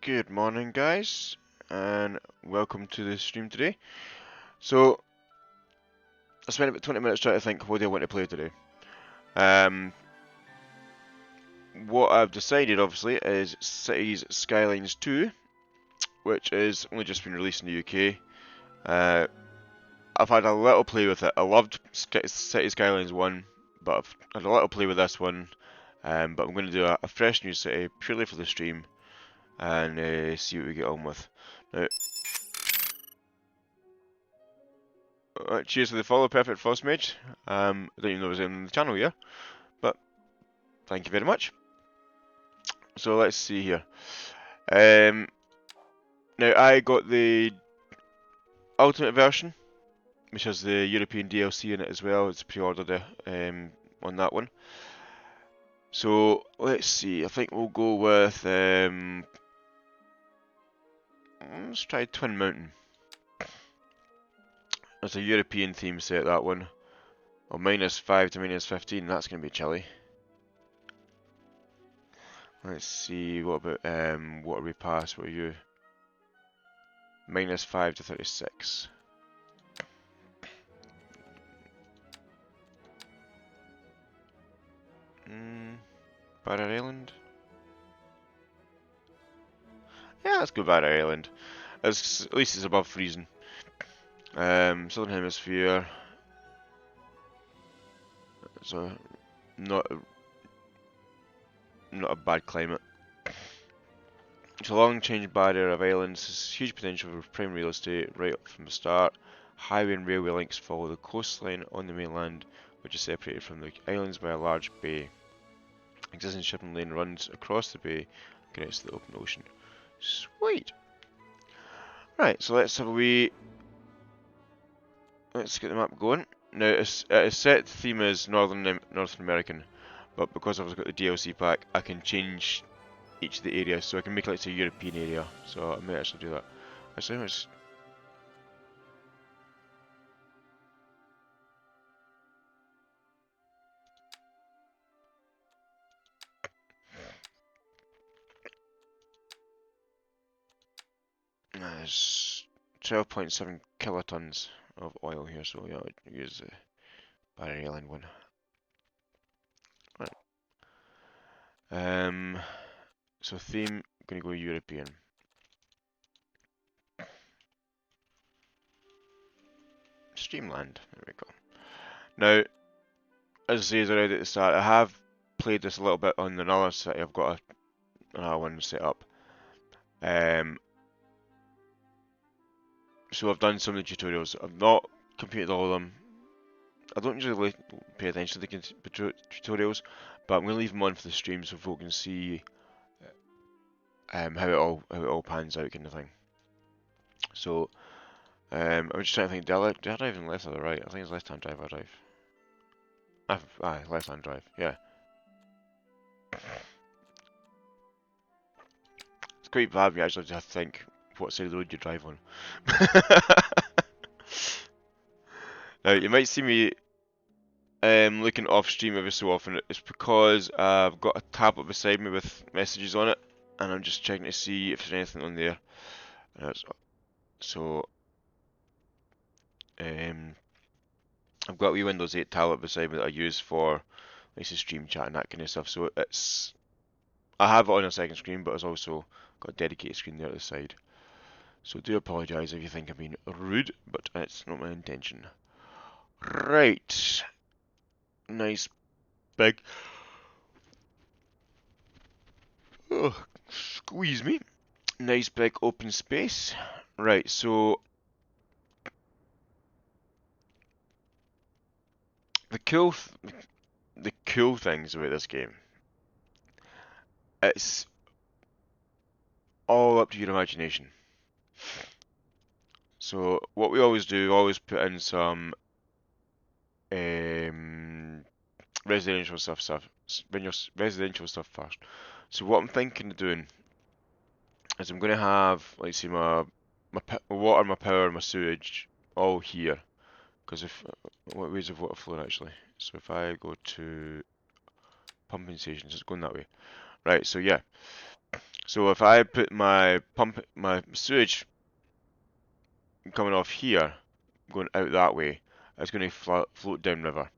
Good morning, guys, and welcome to the stream today. So, I spent about 20 minutes trying to think what do I want to play today. What I've decided, obviously, is Cities Skylines II, which is only just been released in the UK. I've had a little play with it. I loved Cities Skylines 1, but I've had a little play with this one. But I'm going to do a fresh new city purely for the stream and see what we get on with. Now, cheers to the follow, Perfect Frost Mage. I don't even know it was in the channel here, but thank you very much. So let's see here. Now I got the Ultimate version, which has the European DLC in it as well. It's pre-ordered on that one. So let's see. I think we'll go with let's try Twin Mountain. It's a European theme set, that one. Well, -5 to -15. That's gonna be chilly. Let's see. What about what are we past? What are you? -5 to 36. Barrier Island? Yeah, let's go Barrier Island. At least it's above freezing. Southern Hemisphere. So not a bad climate. It's a long change barrier of islands. There's huge potential for prime real estate right up from the start. Highway and railway links follow the coastline on the mainland, which is separated from the islands by a large bay. Existing shipping lane runs across the bay and connects to the open ocean. Sweet! Right, so let's have a wee... Let's get the map going. Now, it's set theme is North American, but because I've got the DLC pack, I can change each of the areas, so I can make it like a European area. So I may actually do that. Actually, let's... There's 12.7 kilotons of oil here, so yeah, I'll use the Barrier Island one. Right. So theme, I'm gonna go European. Streamland, there we go. Now, as I say already at the start, I have played this a little bit on another city. I've got another one set up. So I've done some of the tutorials. I've not completed all of them. I don't usually pay attention to the tutorials, but I'm going to leave them on for the stream so folk can see how it all pans out, kind of thing. So I'm just trying to think. Did I drive in left or the right? I think it's left-hand drive. I drive. Aye, left-hand drive. Yeah. It's quite bad. We actually have to think what side of the road you drive on. Now you might see me looking off stream every so often. It's because I've got a tablet beside me with messages on it, and I'm just checking to see if there's anything on there. So I've got a wee Windows 8 tablet beside me that I use for like stream chat and that kind of stuff. So I have it on a second screen, but it's also got a dedicated screen there at the side. So do apologise if you think I'm being rude, but it's not my intention. Right. Nice big... Oh, squeeze me. Nice big open space. Right, so... The cool things about this game, it's all up to your imagination. So what we always do, always put in some residential stuff first. So what I'm thinking of doing is I'm going to have, let's see, my water, my power, my sewage all here. Because if what ways of water flow actually? So if I go to pumping stations, it's going that way. Right. So yeah. So if I put my sewage coming off here, going out that way, it's going to float downriver.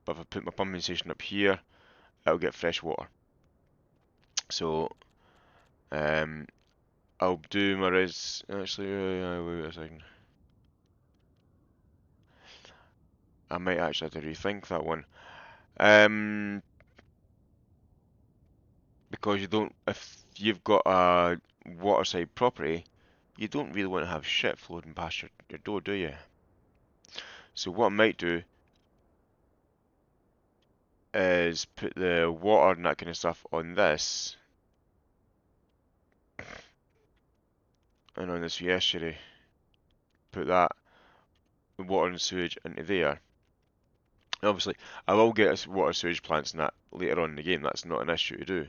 But if I put my pumping station up here, it'll get fresh water. So um, I'll do my res. Actually, wait a second. I might actually have to rethink that one. Because you don't, if you've got a waterside property, you don't really want to have shit floating past your door, do you? So what I might do is put the water and that kind of stuff on this, and on this estuary, put that, the water and sewage into there. And obviously, I will get water sewage plants and that later on in the game, that's not an issue to do.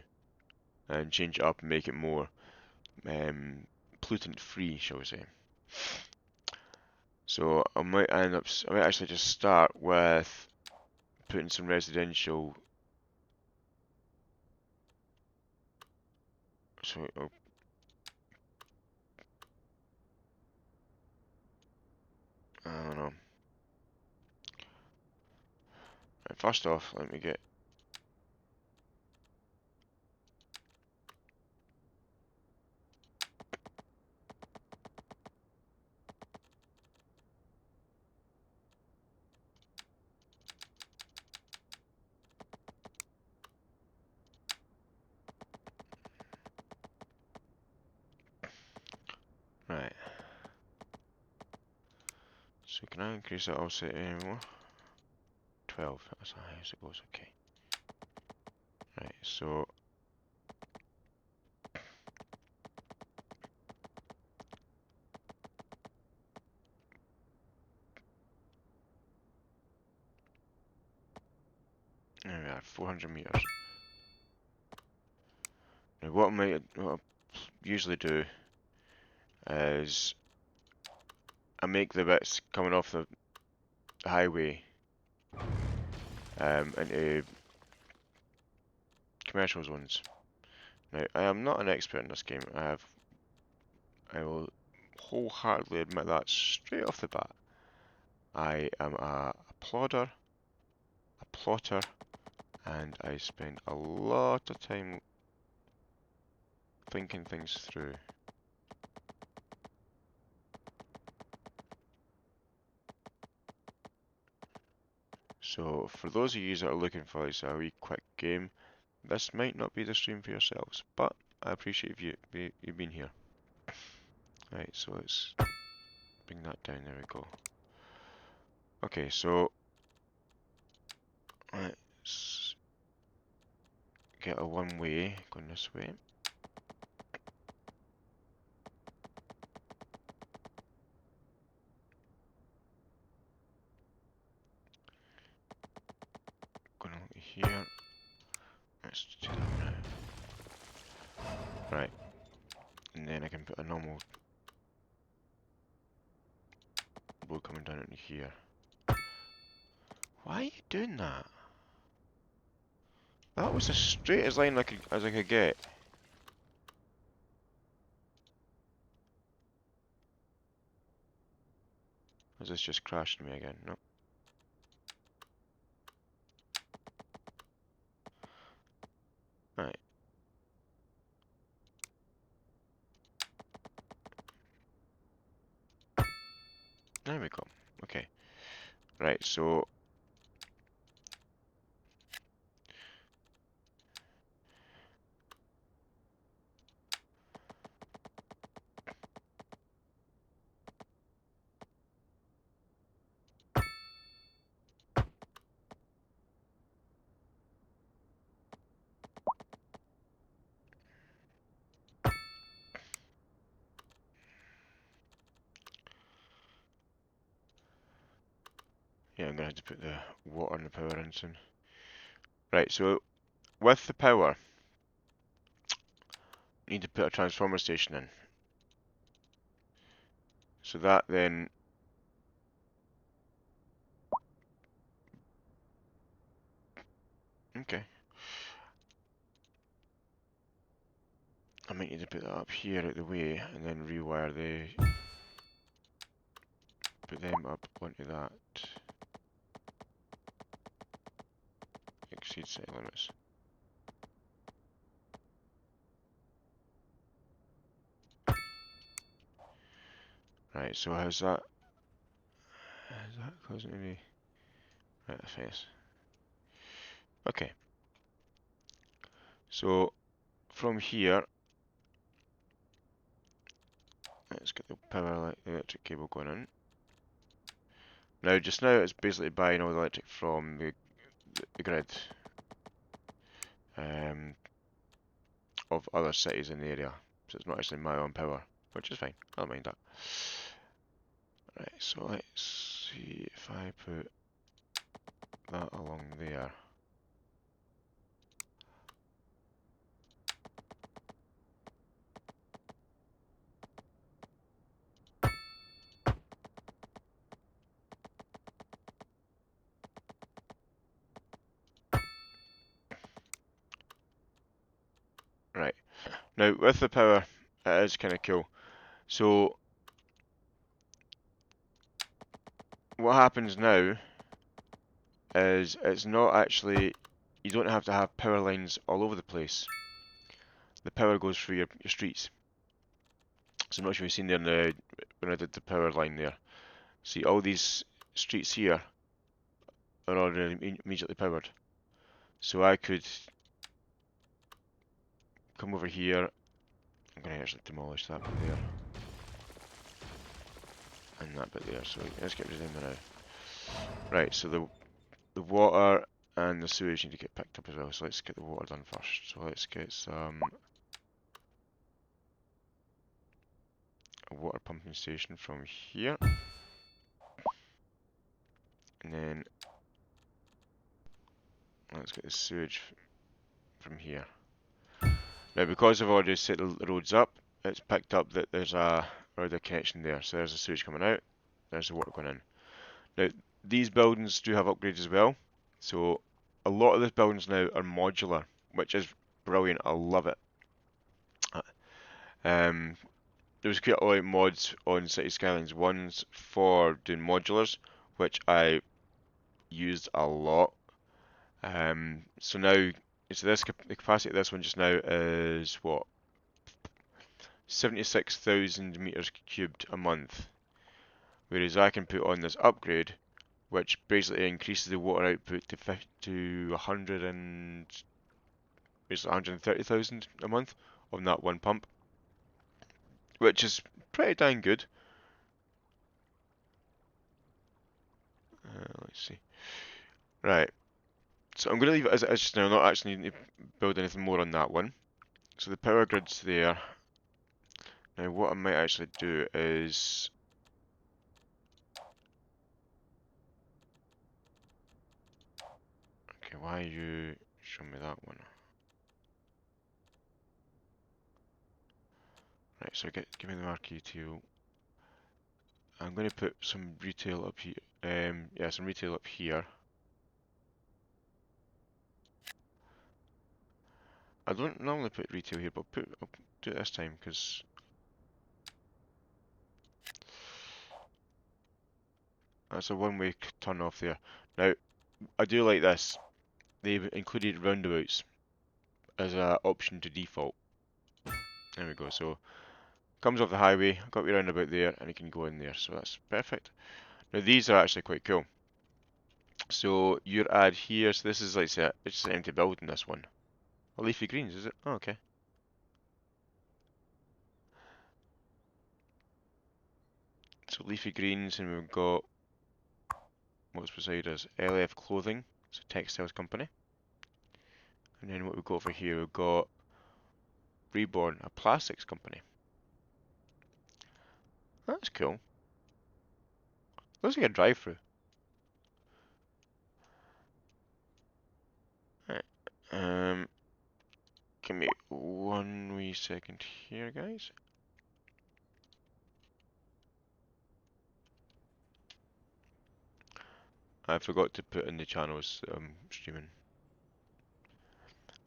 And change it up and make it more pollutant free, shall we say. So I might actually just start with putting some residential. So I don't know. Right, first off, let me get. Right. So can I increase that also anymore? 12. That's how high as it goes. Okay. Right. So. There we are. 400 meters. Now what I usually do is I make the bits coming off the highway into commercial zones. Now I am not an expert in this game. I will wholeheartedly admit that straight off the bat. I am a plodder, a plotter, and I spend a lot of time thinking things through. So for those of you that are looking for like a wee quick game, this might not be the stream for yourselves, but I appreciate you being here. Right, so let's bring that down. There we go. Okay, so let's get a one-way going this way. Going over here. Let's do that now. Right, and then I can put a normal road coming down into here. Why are you doing that? That was as straight as line as I could get. Has this just crashed me again? No. Right. There we go. Okay. Right, so yeah, I'm gonna have to put the water and the power in soon. Right, so with the power, need to put a transformer station in. So that then, okay. I might need to put that up here out the way and then rewire put them up onto that. Exceed set limits. Right, so how's that? Is that causing any? Right, the face. Okay. So from here, let's get the power electric cable going in. Now, just now it's basically buying all the electric from the grid of other cities in the area. So it's not actually my own power, which is fine. I don't mind that. Right, so let's see if I put that along there. Right, now with the power, it is kind of cool. So what happens now is it's not actually, you don't have to have power lines all over the place. The power goes through your streets. So I'm not sure if you've seen there when I did the power line there. See, all these streets here are already immediately powered. So I could come over here. I'm going to actually demolish that bit there. And that bit there. So let's get rid of them now. Right, so the water and the sewage need to get picked up as well. So let's get the water done first. So let's get some a water pumping station from here. And then let's get the sewage from here. Now, because I've already set the roads up, it's picked up that there's already a connection there. So there's the sewage coming out, there's the water going in. Now, these buildings do have upgrades as well. So a lot of these buildings now are modular, which is brilliant. I love it. There was quite a lot of mods on City Skylines 1 for doing modulars, which I used a lot. So now, so the capacity of this one just now is what? 76,000 meters cubed a month. Whereas I can put on this upgrade, which basically increases the water output to 100 and basically 130,000 a month on that one pump, which is pretty dang good. Let's see. Right. So I'm going to leave it as it is just now, not actually need to build anything more on that one. So the power grid's there. Now what I might actually do is... Okay, why are you showing me that one? Right, so give me the marquee tool. I'm going to put some retail up here. Yeah, some retail up here. I don't normally put retail here, but I'll do it this time because that's a one-way turn off there. Now, I do like this. They've included roundabouts as an option to default. There we go. So comes off the highway, got your roundabout there, and you can go in there. So that's perfect. Now these are actually quite cool. So your ad here. So this is like say it's just an empty building. This one. Oh, leafy greens, is it? Oh, okay. So leafy greens, and we've got what's beside us? LF Clothing, it's a textiles company. And then what we've got over here, we've got Reborn, a plastics company. That's cool. Looks like a drive-through. Right. Give me 1 wee second here, guys. I forgot to put in the channels that I'm streaming.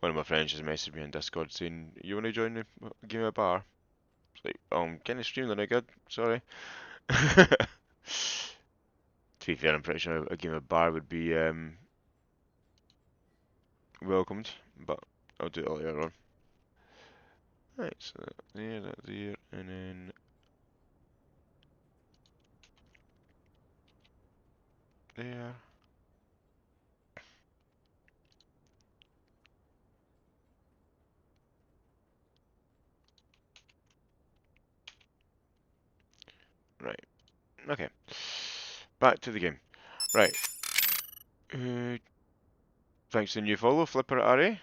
One of my friends just messaged me on Discord saying, "You want to join the game of bar?" It's like, can I stream? They're not good. Sorry. To be fair, I'm pretty sure a game of bar would be welcomed, but I'll do it later on. Right, so that there, and then there. Right, okay. Back to the game. Right. Thanks to the new follow, Flipper Array.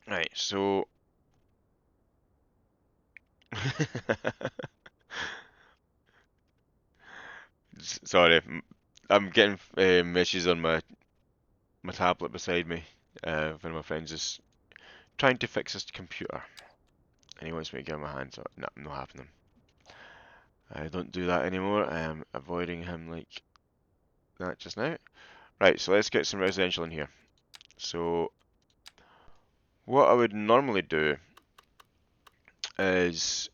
Right, so sorry, I'm getting messages on my tablet beside me. One of my friends is trying to fix his computer, and he wants me to give him a hand. So, no, not happening. I don't do that anymore. I am avoiding him like that just now. Right, so let's get some residential in here. So, what I would normally do is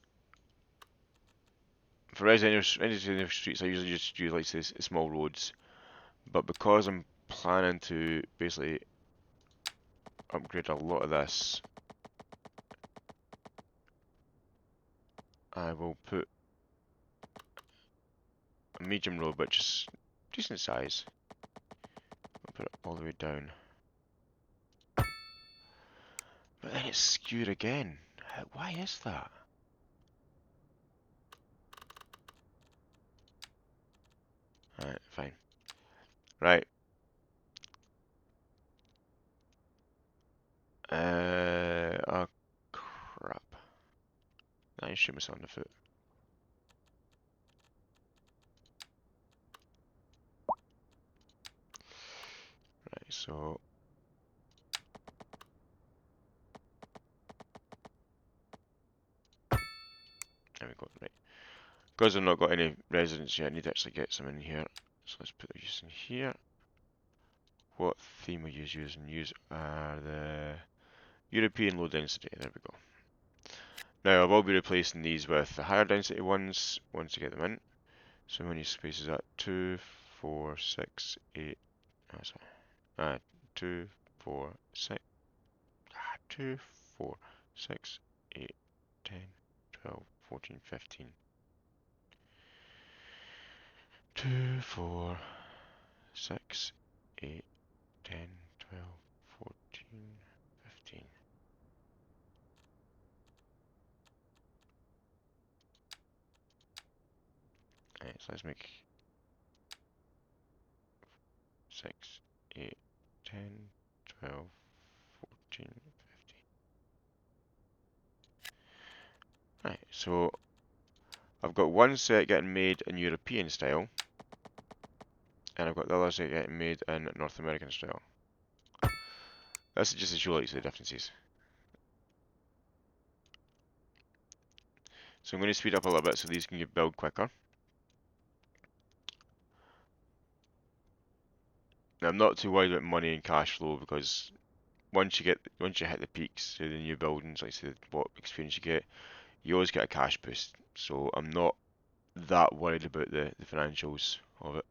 for residential streets, I usually just use like say, small roads. But because I'm planning to basically upgrade a lot of this, I will put a medium road, but just decent size. I'll put it all the way down. But then it's skewed again. Why is that? Alright, fine. Right. Oh crap. I shoot myself in the foot. Right, so there we go. Right. Because I've not got any residents yet, I need to actually get some in here. So let's put these in here. What theme we use? Use are the European low density. There we go. Now I will be replacing these with the higher density ones once you get them in. So how many spaces at 2, 4, 6, 8. Oh, sorry. 2, 4, 6. 2, 4, 6, 8, 10, 12, 14, 15. 2, 4, 6, 8, 10, 12, 14, 15. Alright, so let's make 6, 8, 10, 12, 14, 15. Right, so I've got one set getting made in European style, and I've got the other set getting made in North American style. This is just to show you the differences. So I'm going to speed up a little bit so these can get built quicker. Now I'm not too worried about money and cash flow because once you hit the peaks of the new buildings, like say what experience you get, you always get a cash boost. So I'm not that worried about the financials of it.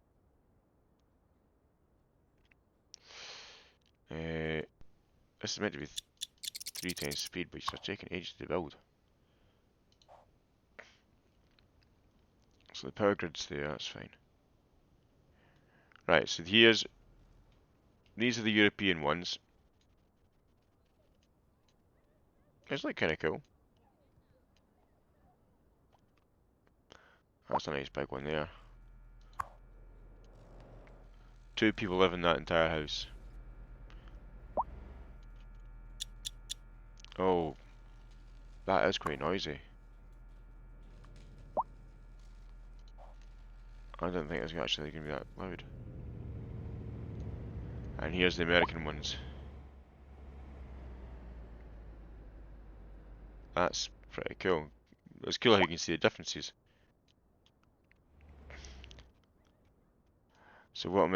This is meant to be 3 times speed, but it's taking ages to build. So the power grid's there, that's fine. Right, so these are the European ones. It's like kind of cool. That's a nice big one there. 2 people live in that entire house. Oh, that is quite noisy. I don't think it's actually going to be that loud. And here's the American ones. That's pretty cool. It's cool how you can see the differences. So what I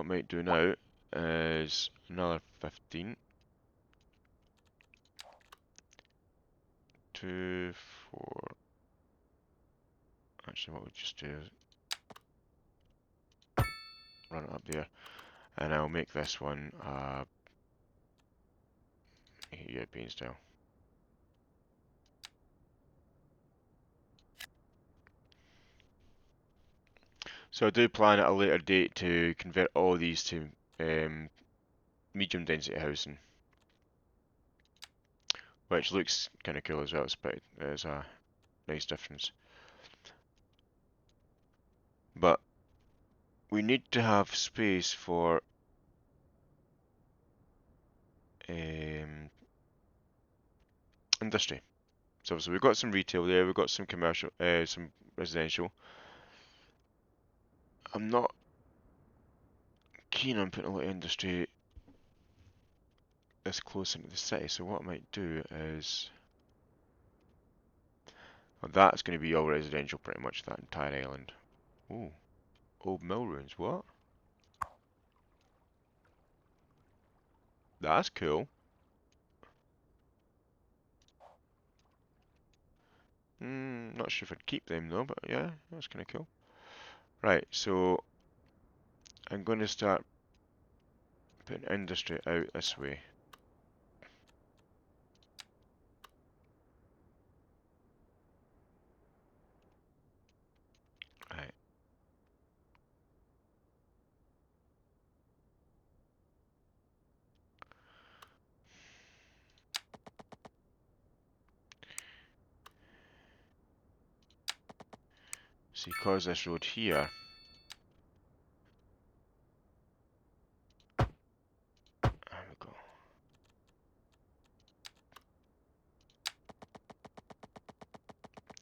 might do now is another 15. 2, 4. Actually, what we'll just do is run it up there, and I'll make this one European style. So I do plan at a later date to convert all these to medium density housing, which looks kind of cool as well. It's a nice difference. But we need to have space for industry. So we've got some retail there, we've got some commercial, some residential. I'm not keen on putting a lot of industry this close into the city, so what I might do is, well, that's going to be all residential pretty much, that entire island. Ooh, old mill ruins, what? That's cool. Not sure if I'd keep them though, but yeah, that's kind of cool. Right, so I'm going to start putting industry out this way. Right. See, cause this road here, there we go.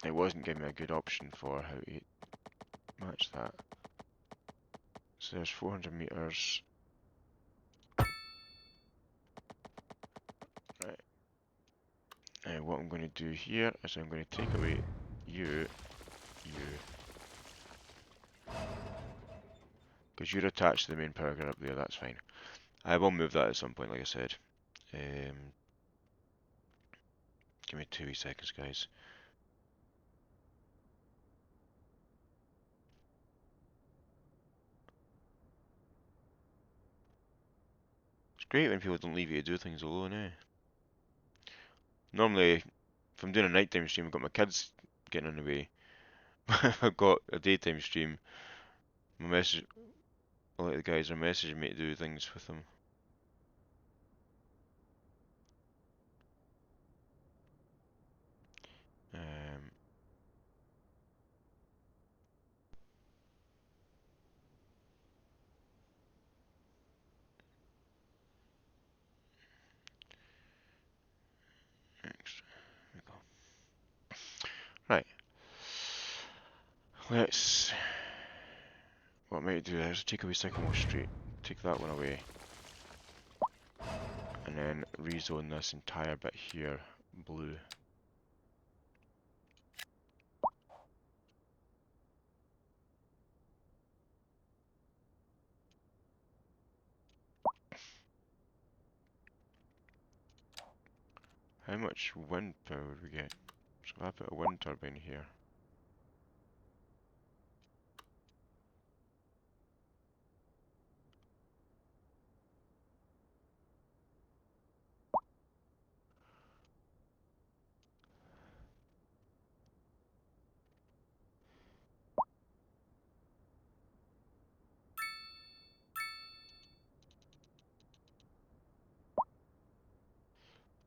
It wasn't giving me a good option for how to match that. So there's 400 meters. Right. And what I'm going to do here is I'm going to take away you, because you're attached to the main power grid up there, that's fine. I will move that at some point, like I said. Give me 2 wee seconds, guys. It's great when people don't leave you to do things alone, eh? Normally, if I'm doing a nighttime stream, I've got my kids getting in the way. I've got a daytime stream. My message, a lot of the guys are messaging me to do things with them. Um, next, there we go. Right. Let's. What I might do is take away Sycamore Street, take that one away, and then rezone this entire bit here blue. How much wind power would we get? So I put a wind turbine here.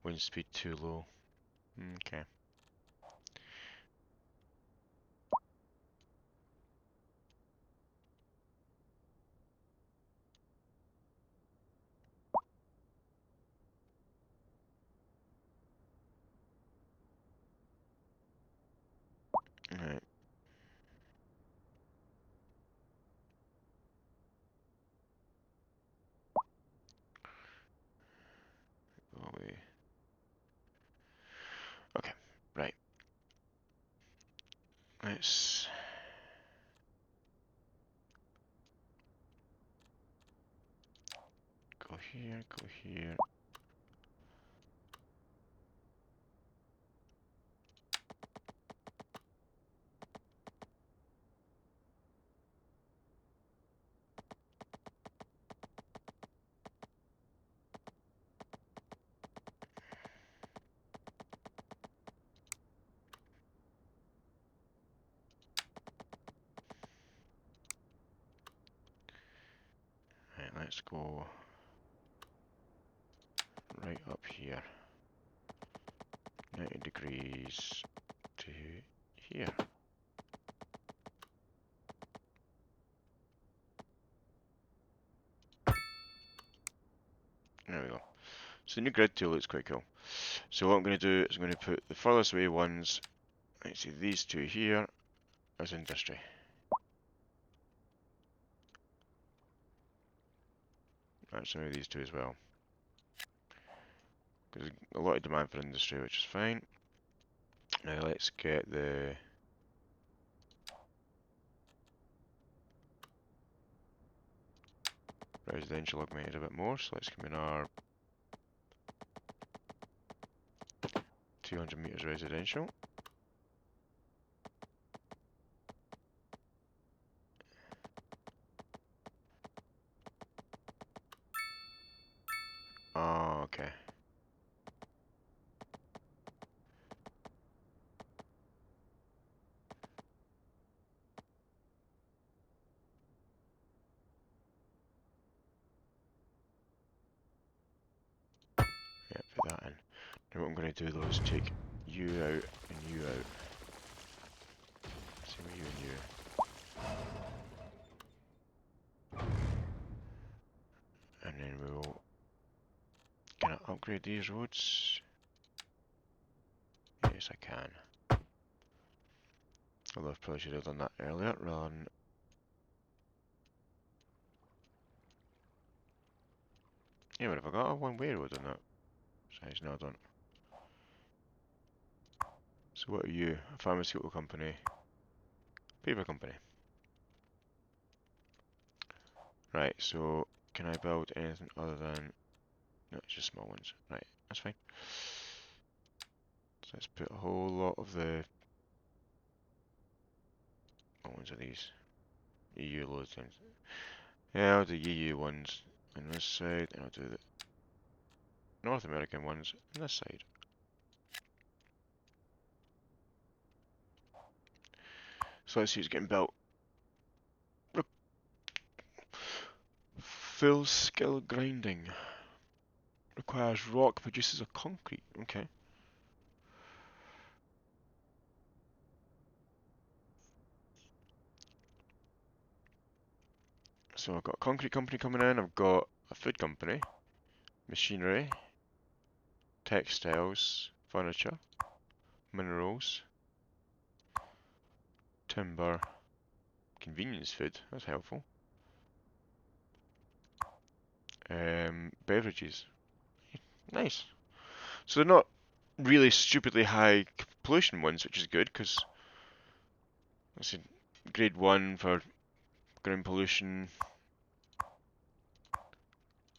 Wind speed too low. Okay. Right. let's go here, go here. Right, let's go right up here. 90 degrees to here. There we go. So the new grid tool looks quite cool. So what I'm going to do is I'm going to put the furthest away ones, let's see, these two here as industry. Actually, maybe these two as well. Because there's a lot of demand for industry, which is fine. Now let's get the residential augmented a bit more. So let's come in our 200 meters residential. Oh, okay. Yeah, put that in. Now what I'm going to do though is take you out and you out. Same with you and you. And then we'll can I upgrade these roads? Yes, I can. Although I probably should have done that earlier rather than. Yeah, but if I got a one-way road on that size, no, I don't. So what are you? A pharmaceutical company, paper company. Right. So can I build anything other than? No, it's just small ones. Right, that's fine. So let's put a whole lot of the. What ones are these? EU loads things. Yeah, I'll do EU ones on this side, and I'll do the North American ones on this side. So let's see who's getting built. Full skill grinding. Requires rock, produces a concrete. Okay. So I've got a concrete company coming in, I've got a food company, machinery, textiles, furniture, minerals, timber, convenience food, that's helpful. Beverages. Nice. So they're not really stupidly high pollution ones, which is good, because I said grade 1 for ground pollution.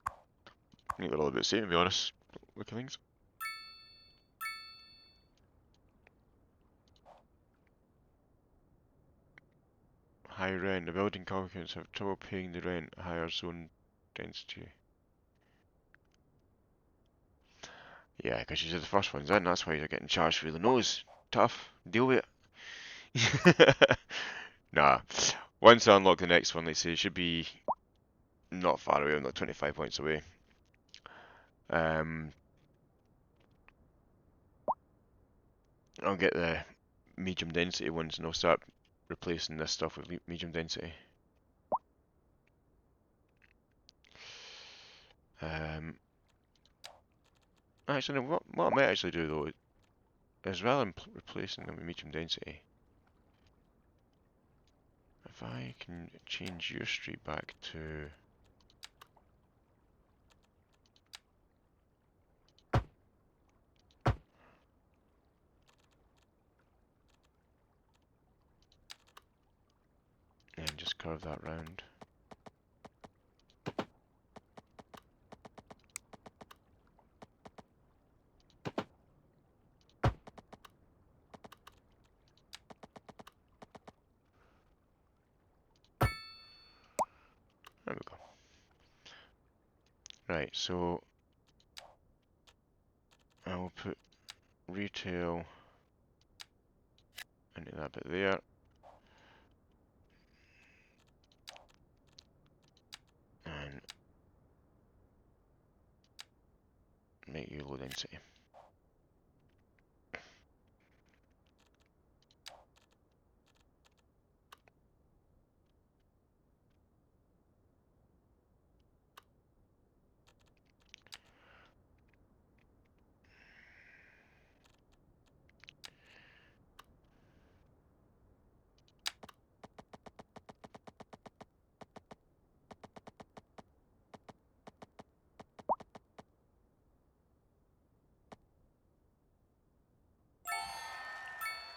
I think they're all about the same, to be honest. Look at things. High rent. The building calculations have trouble paying the rent at higher zone density. Yeah, because these are the first ones in, that's why you're getting charged through the nose. Tough. Deal with it. Nah. Once I unlock the next one, they say it should be not far away, not 25 points away. I'll get the medium density ones and I'll start replacing this stuff with medium density. Actually, no, what I might actually do though is rather than replacing them with medium density, if I can change your street back to just curve that round. There we go. Right, so I will put retail into that bit there. And make you low density.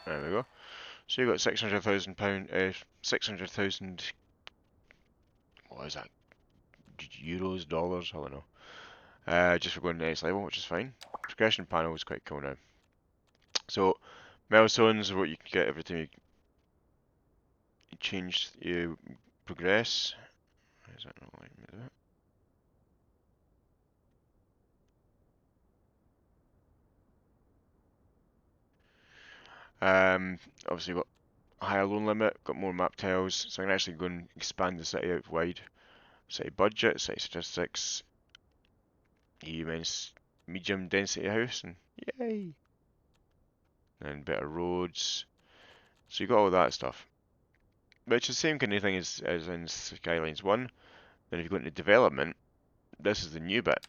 There we go. So you've got £600,000, 600,000, what is that? Euros, dollars, I don't know. Just for going to the next level, which is fine. Progression panel is quite cool now. So, milestones are what you can get every time you change, you progress. Is that not letting me do it? Obviously got a higher loan limit, got more map tiles, so I can actually go and expand the city out wide. City budget, city statistics, immense medium density house, and yay! And better roads. So you got all that stuff. Which is the same kind of thing as in Skylines 1. Then if you go into development, this is the new bit.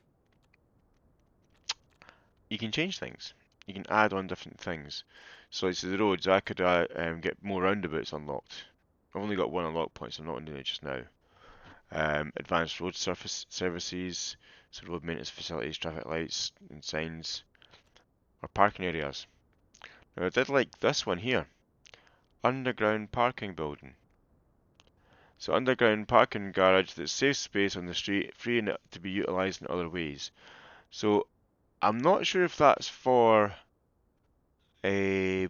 You can change things. You can add on different things. So like the roads, I could get more roundabouts unlocked. I've only got one unlock point, so I'm not doing it just now. Advanced road surface services, so road maintenance facilities, traffic lights and signs, or parking areas. Now I did like this one here, underground parking building. So underground parking garage that saves space on the street, freeing it to be utilised in other ways. So I'm not sure if that's for a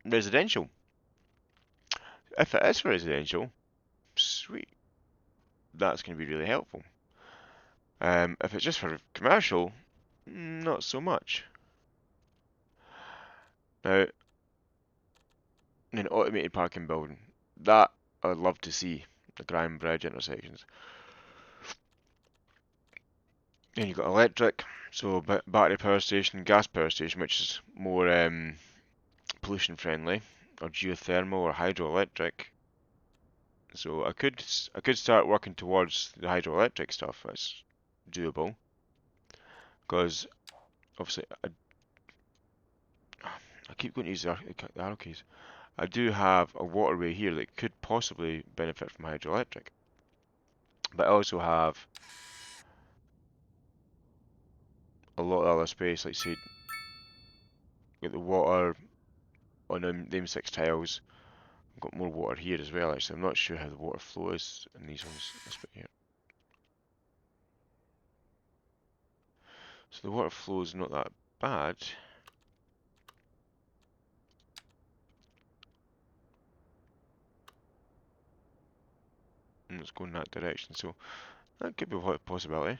residential. If it is for residential, sweet. That's going to be really helpful. If it's just for commercial, not so much. Now, an automated parking building, that I would love to see. The Grand Bridge intersections. Then you've got electric, so battery power station, gas power station, which is more pollution friendly, or geothermal or hydroelectric. So I could start working towards the hydroelectric stuff. That's doable, because obviously I keep going to use the arrow keys. I do have a waterway here that could possibly benefit from hydroelectric, but I also have a lot of other space, like say, get the water on them 6 tiles. I've got more water here as well. Actually, I'm not sure how the water flow is in these ones. This bit here. So the water flow is not that bad. And it's going that direction, so that could be a possibility.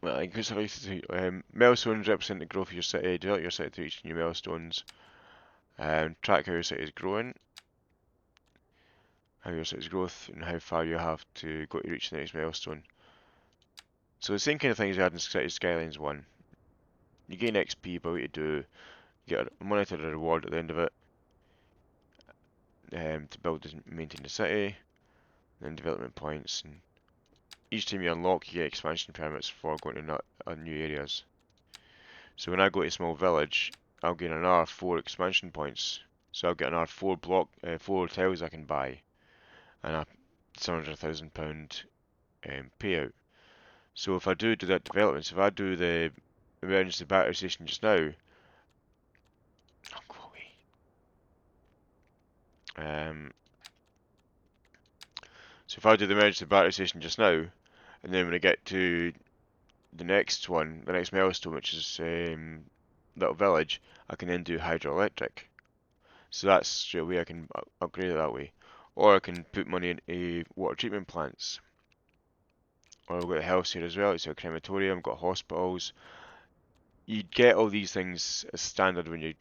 Well, I guess milestones represent the growth of your city. Develop your city to reach new milestones. Track how your city is growing, how your city's growth, and how far you have to go to reach the next milestone. So the same kind of thing as you had in Skylines 1. You gain XP by what you do, you get a monetary reward at the end of it, to build and maintain the city, then development points, and each time you unlock, you get expansion permits for going to new areas. So when I go to a small village, I'll gain another 4 expansion points. So I'll get another 4 tiles I can buy, and a £700,000 payout. So if I do that development, if I do the emergency battery station just now, oh, go away. Um, so if I do the emergency battery station just now, and then when I get to the next one, the next milestone, which is Little Village, I can then do hydroelectric. So that's straight away I can upgrade it that way. Or I can put money into water treatment plants. Or we've got a health here as well, it's a crematorium, got hospitals. You get all these things as standard when you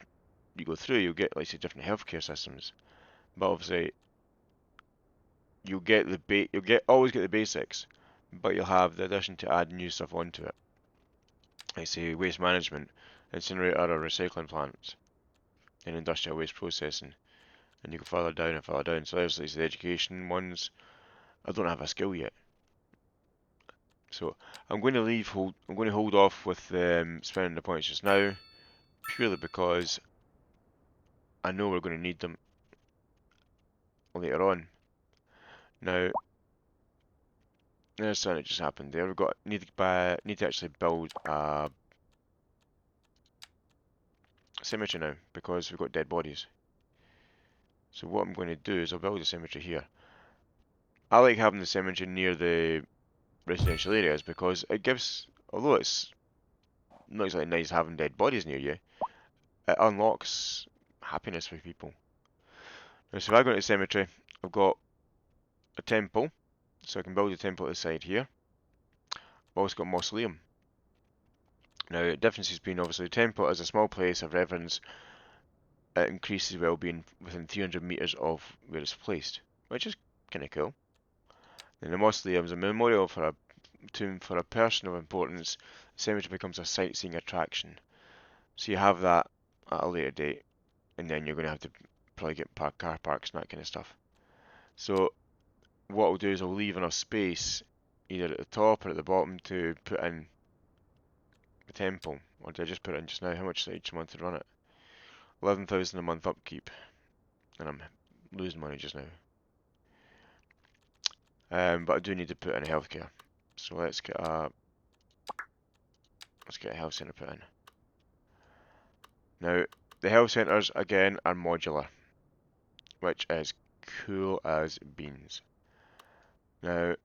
go through, you'll get like say different healthcare systems. But obviously you'll always get the basics, but you'll have the addition to add new stuff onto it. Like say waste management, incinerator or recycling plants, and industrial waste processing. And you go further down and further down. So obviously it's the education ones. I don't have a skill yet. So I'm going to hold off with spending the points just now, purely because I know we're going to need them later on. Now, there's something that just happened there. We've got need to actually build a cemetery now because we've got dead bodies. So what I'm going to do is I'll build a cemetery here. I like having the cemetery near the residential areas because it gives, although it's not exactly nice having dead bodies near you, it unlocks happiness for people. Now, so if I go into the cemetery, I've got a temple, so I can build a temple at the side here. I've also got a mausoleum. Now, the difference has been obviously the temple is a small place of reverence. It increases well-being within 300 meters of where it's placed, which is kind of cool. And the mausoleum is a memorial for a tomb for a person of importance. The cemetery becomes a sightseeing attraction. So you have that at a later date, and then you're going to have to probably get car parks and that kind of stuff. So what I'll do is I'll leave enough space either at the top or at the bottom to put in the temple. Or did I just put it in just now? How much is it each month to run it? 11,000 a month upkeep. And I'm losing money just now. But I do need to put in healthcare. So let's get a health centre put in. Now, the health centres again are modular, which is cool as beans. Now,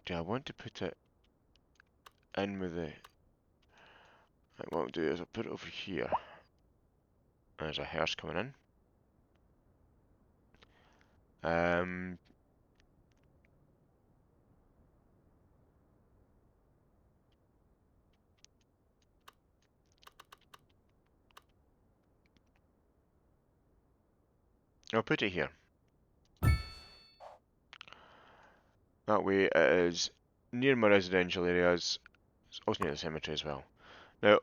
do I want to put it in with the... What I'll do is I'll put it over here. There's a hearse coming in. I'll put it here. That way it is near my residential areas. It's also near the cemetery as well. Now,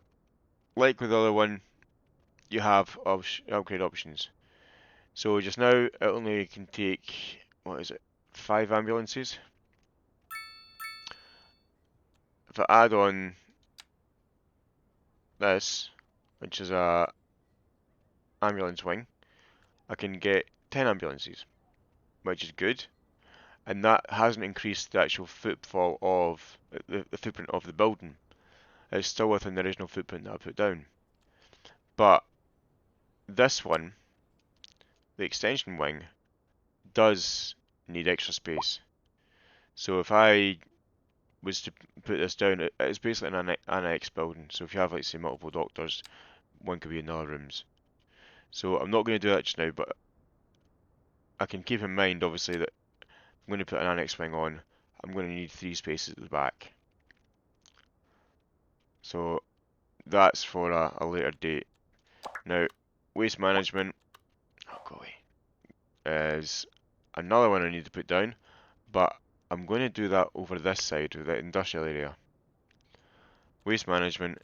like with the other one, you have upgrade options. So just now, it only can take, what is it, 5 ambulances. If I add on this, which is a ambulance wing, I can get 10 ambulances, which is good. And that hasn't increased the actual footfall of the footprint of the building. It's still within the original footprint that I put down. But this one, the extension wing, does need extra space. So if I was to put this down, it's basically an annex building. So if you have, like, say, multiple doctors, one could be in the other rooms. So I'm not going to do that just now, but I can keep in mind, obviously, that I'm going to put an annex wing on. I'm going to need 3 spaces at the back. So that's for a later date. Now, waste management, oh golly, is another one I need to put down, but I'm going to do that over this side with the industrial area. Waste management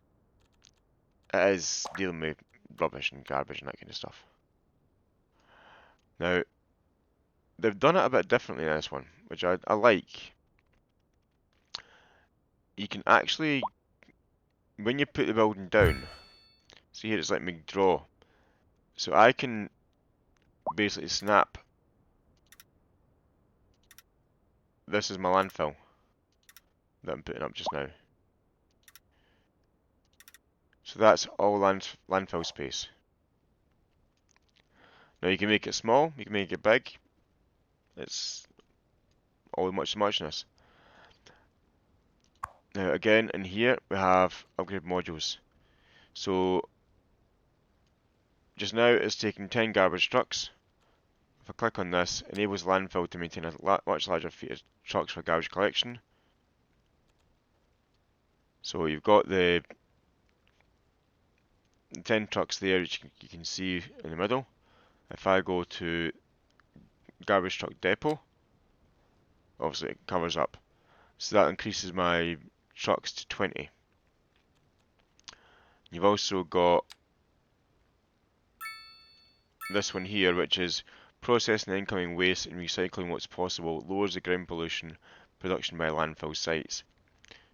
is dealing with rubbish and garbage and that kind of stuff. Now, they've done it a bit differently in this one, which I like. You can actually, when you put the building down, see here it's like me draw. So I can basically snap. This is my landfill that I'm putting up just now. So So that's all landfill space. Now you can make it small, you can make it big. It's all much muchness. Now again, in here we have upgrade modules. So just now it's taking 10 garbage trucks. If I click on this, enables landfill to maintain a much larger fleet of trucks for garbage collection. So you've got the 10 trucks there, which you can see in the middle. If I go to garbage truck depot, obviously it covers up. So that increases my trucks to 20. You've also got this one here, which is processing incoming waste and recycling what's possible lowers the ground pollution production by landfill sites.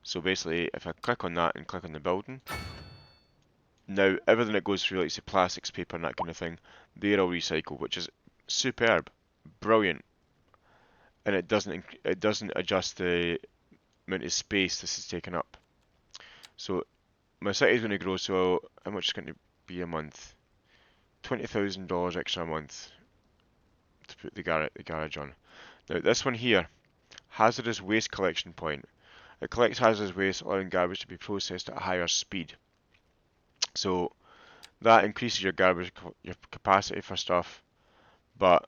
So basically, if I click on that and click on the building, now everything that goes through, like say plastics, paper, and that kind of thing, they're all recycled, which is superb, brilliant, and it doesn't adjust the amount of space this is taking up. So my city is going to grow. So how much is going to be a month? $20,000 extra a month to put the garage on. Now this one here, hazardous waste collection point. It collects hazardous waste, oil and garbage to be processed at a higher speed. So that increases your your capacity for stuff, but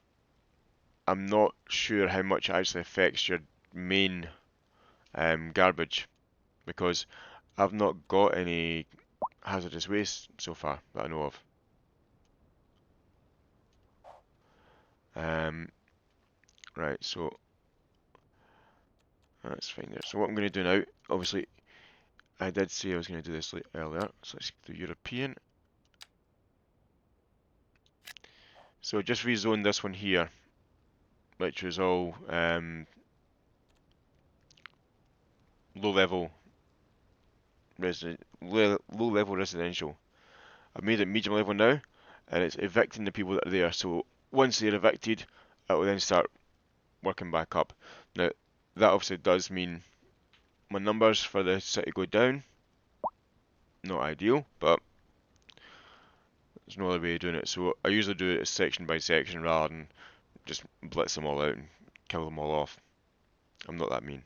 I'm not sure how much it actually affects your main garbage, because I've not got any hazardous waste so far that I know of. Right, so that's fine there. So what I'm going to do now, obviously, I did say I was going to do this earlier, so let's do European. So just rezone this one here, which was all low-level residential. I've made it medium level now, and it's evicting the people that are there. So once they're evicted, it will then start working back up. Now that obviously does mean my numbers for the city go down. Not ideal, but there's no other way of doing it. So I usually do it section by section rather than just blitz them all out and kill them all off. I'm not that mean.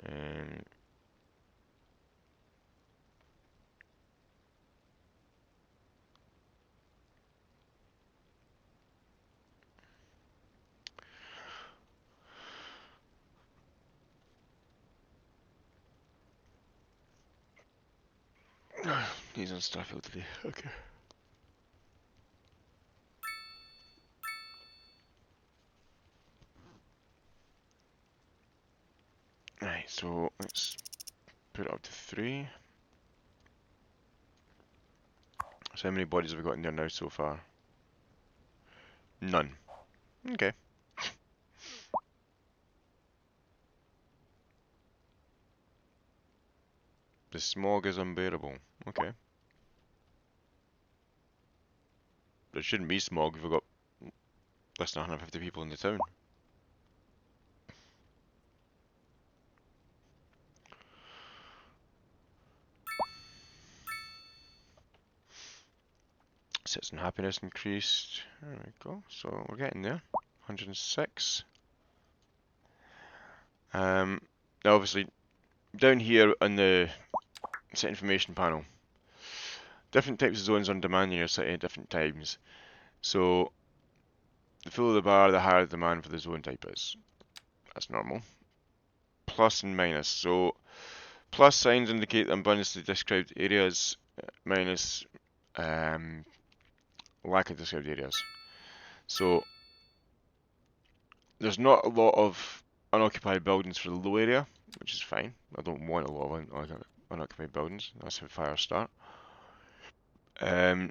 Um, he's on Starfield today. Okay. Right, so let's put it up to 3. So how many bodies have we got in there now so far? None. Okay. The smog is unbearable. Okay. There shouldn't be smog if we've got less than 150 people in the town. Citizen happiness increased. There we go. So we're getting there. 106. Now obviously down here on the set information panel, different types of zones on demand in your city at different times. So the fuller the bar, the higher the demand for the zone type is. That's normal. Plus and minus. So plus signs indicate abundantly described areas. Minus lack of described areas. So there's not a lot of unoccupied buildings for the low area, which is fine. I don't want a lot of unoccupied buildings. That's how fires start. You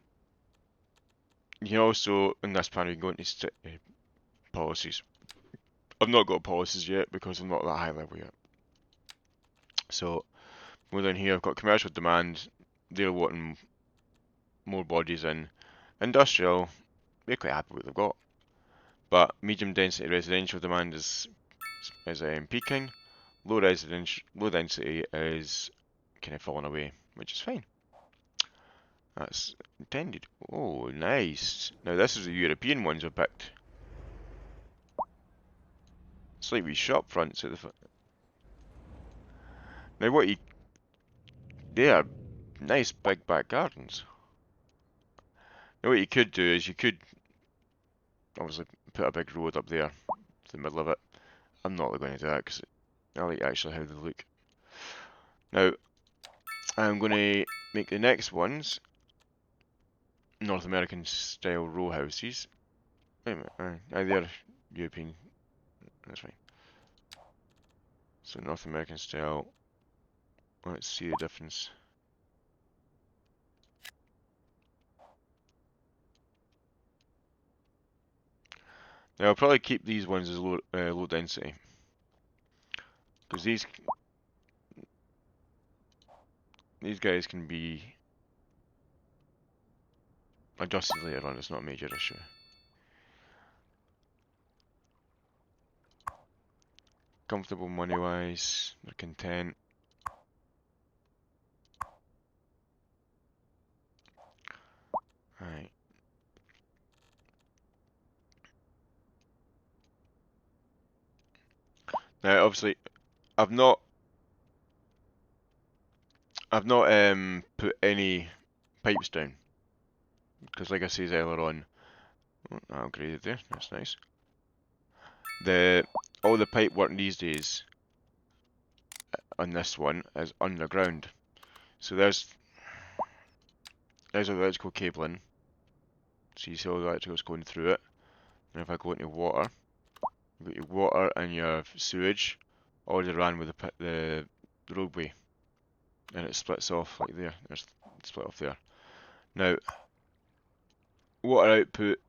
can also, in this panel, you can go into policies. I've not got policies yet because I'm not that high level yet. So, go down here, I've got commercial demand. They're wanting more bodies in. Industrial, they're quite happy with what they've got. But medium density residential demand is peaking. Low density is kind of fallen away, which is fine. That's intended. Oh, nice. Now this is the European ones I picked. It's like wee shop fronts at the front. Now what you... They are nice big back gardens. Now what you could do is you could obviously put a big road up there to the middle of it. I'm not going to do that because I like actually how they look. Now I'm going to make the next ones North American style row houses. Wait a minute, they're European, that's fine. So North American style, let's see the difference. Now I'll probably keep these ones as low density. Because these guys can be adjusted later on, it's not a major issue. Comfortable money wise, they're content. Right. Now obviously I've not put any pipes down. Because like I said earlier on, I upgraded there, that's nice. All the pipe work these days on this one is underground. So there's all the electrical cabling. So you see all the electricals going through it. And if I go into water, you've got your water and your sewage already ran with the roadway. And it splits off like there. There's split off there. Now, water output,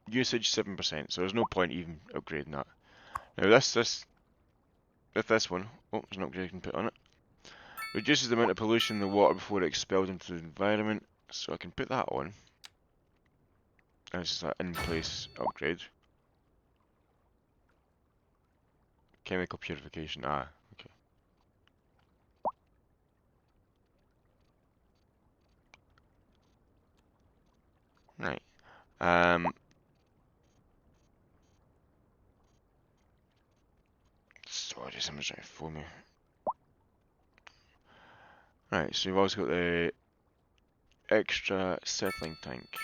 usage 7%, so there's no point even upgrading that. Now with this one, oh, there's an upgrade I can put on it. Reduces the amount of pollution in the water before it expelled into the environment, so I can put that on. And it's just that in-place upgrade. Chemical purification, okay. Right. Sorry, someone's trying to phone me. Right, so we've also got the extra settling tank.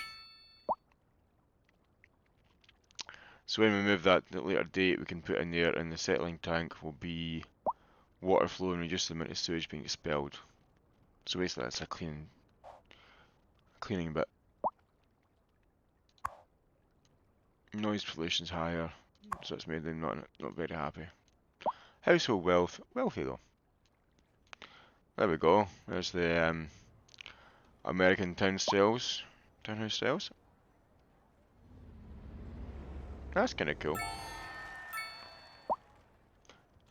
So when we move that at a later date, we can put in there, and the settling tank will be water flow and reduce the amount of sewage being expelled. So basically that's a cleaning bit. Noise pollution's higher, so it's made them not very happy. Household wealth, wealthy though. There we go. There's the American townhouse styles. That's kind of cool.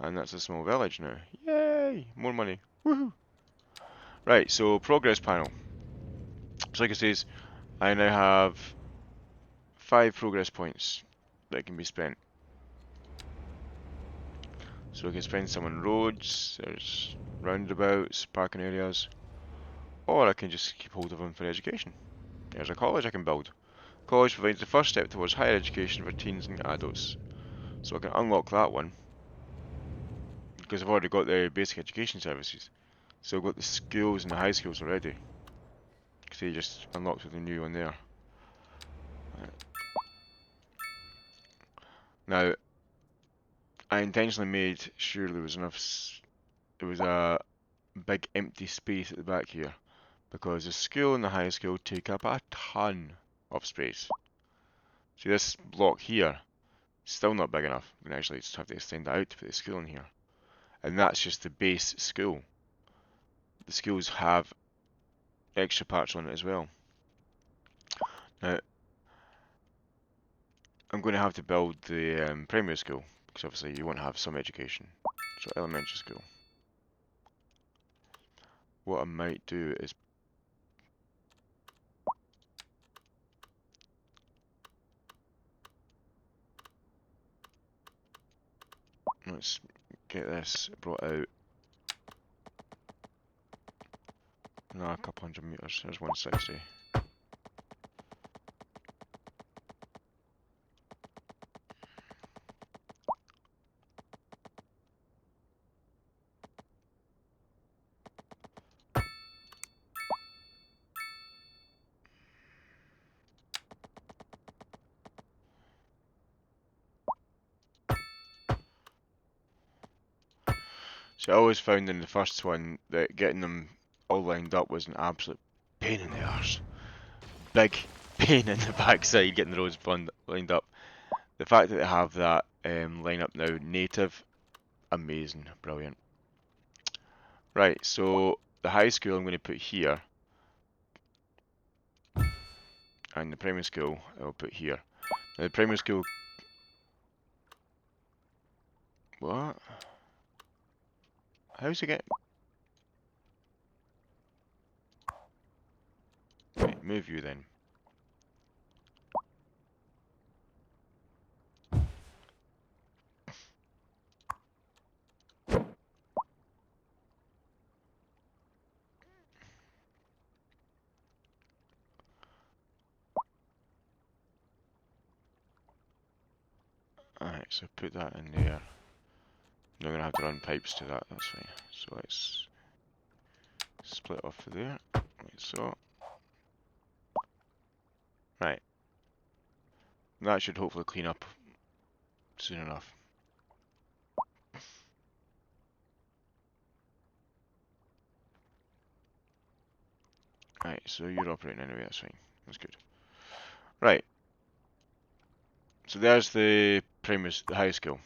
And that's a small village now. Yay! More money. Woohoo! Right, so progress panel. So like it says, I now have 5 progress points that can be spent. So I can spend some on roads, there's roundabouts, parking areas, or I can just keep hold of them for education. There's a college I can build. College provides the first step towards higher education for teens and adults. So I can unlock that one, because I've already got the basic education services. So I've got the schools and the high schools already. So you just unlocked with the new one there. Now, I intentionally made sure there was there was a big empty space at the back here, because the school and the high school take up a ton of space. See, this block here, still not big enough. I'm gonna actually just have to extend that out to put the school in here. And that's just the base school. The schools have extra parts on it as well. Now, I'm going to have to build the primary school, because obviously you want to have some education. So elementary school. What I might do is let's get this brought out. No, a couple hundred meters. There's 160. So I always found in the first one that getting them all lined up was an absolute pain in the arse. Big pain in the backside getting the roads lined up. The fact that they have that line up now, native, amazing, brilliant. Right, so the high school I'm going to put here, and the primary school I'll put here. Now the primary school, what? How's it get? Right, move you then. Alright, so put that in there. You're going to have to run pipes to that, that's fine. So let's split off to there, like so. Right, that should hopefully clean up soon enough. Right, so you're operating anyway, that's fine. That's good. Right, so there's the premise, the high school.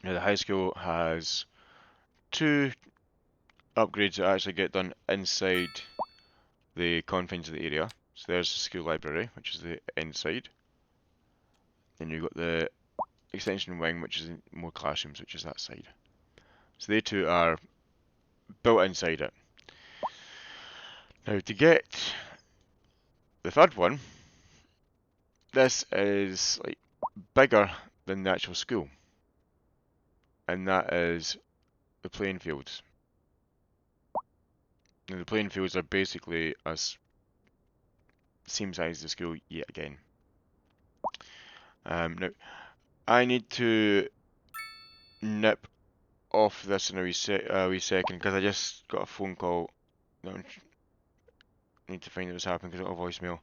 Now the high school has two upgrades that actually get done inside the confines of the area. So there's the school library, which is the inside. Then you've got the extension wing, which is more classrooms, which is that side. So they two are built inside it. Now to get the third one, this is like bigger than the actual school, and that is the playing fields. Now the playing fields are basically same size as the school yet again. Now I need to nip off this in a wee second because I just got a phone call. I need to find out what's happening because I got a voicemail.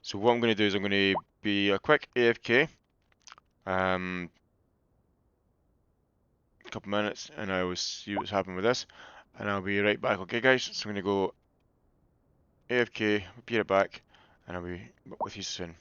So what I'm going to do is I'm going to be a quick AFK, a couple minutes, and I will see what's happening with this, and I'll be right back. Okay, guys. So I'm going to go AFK, be right back, and I'll be with you soon.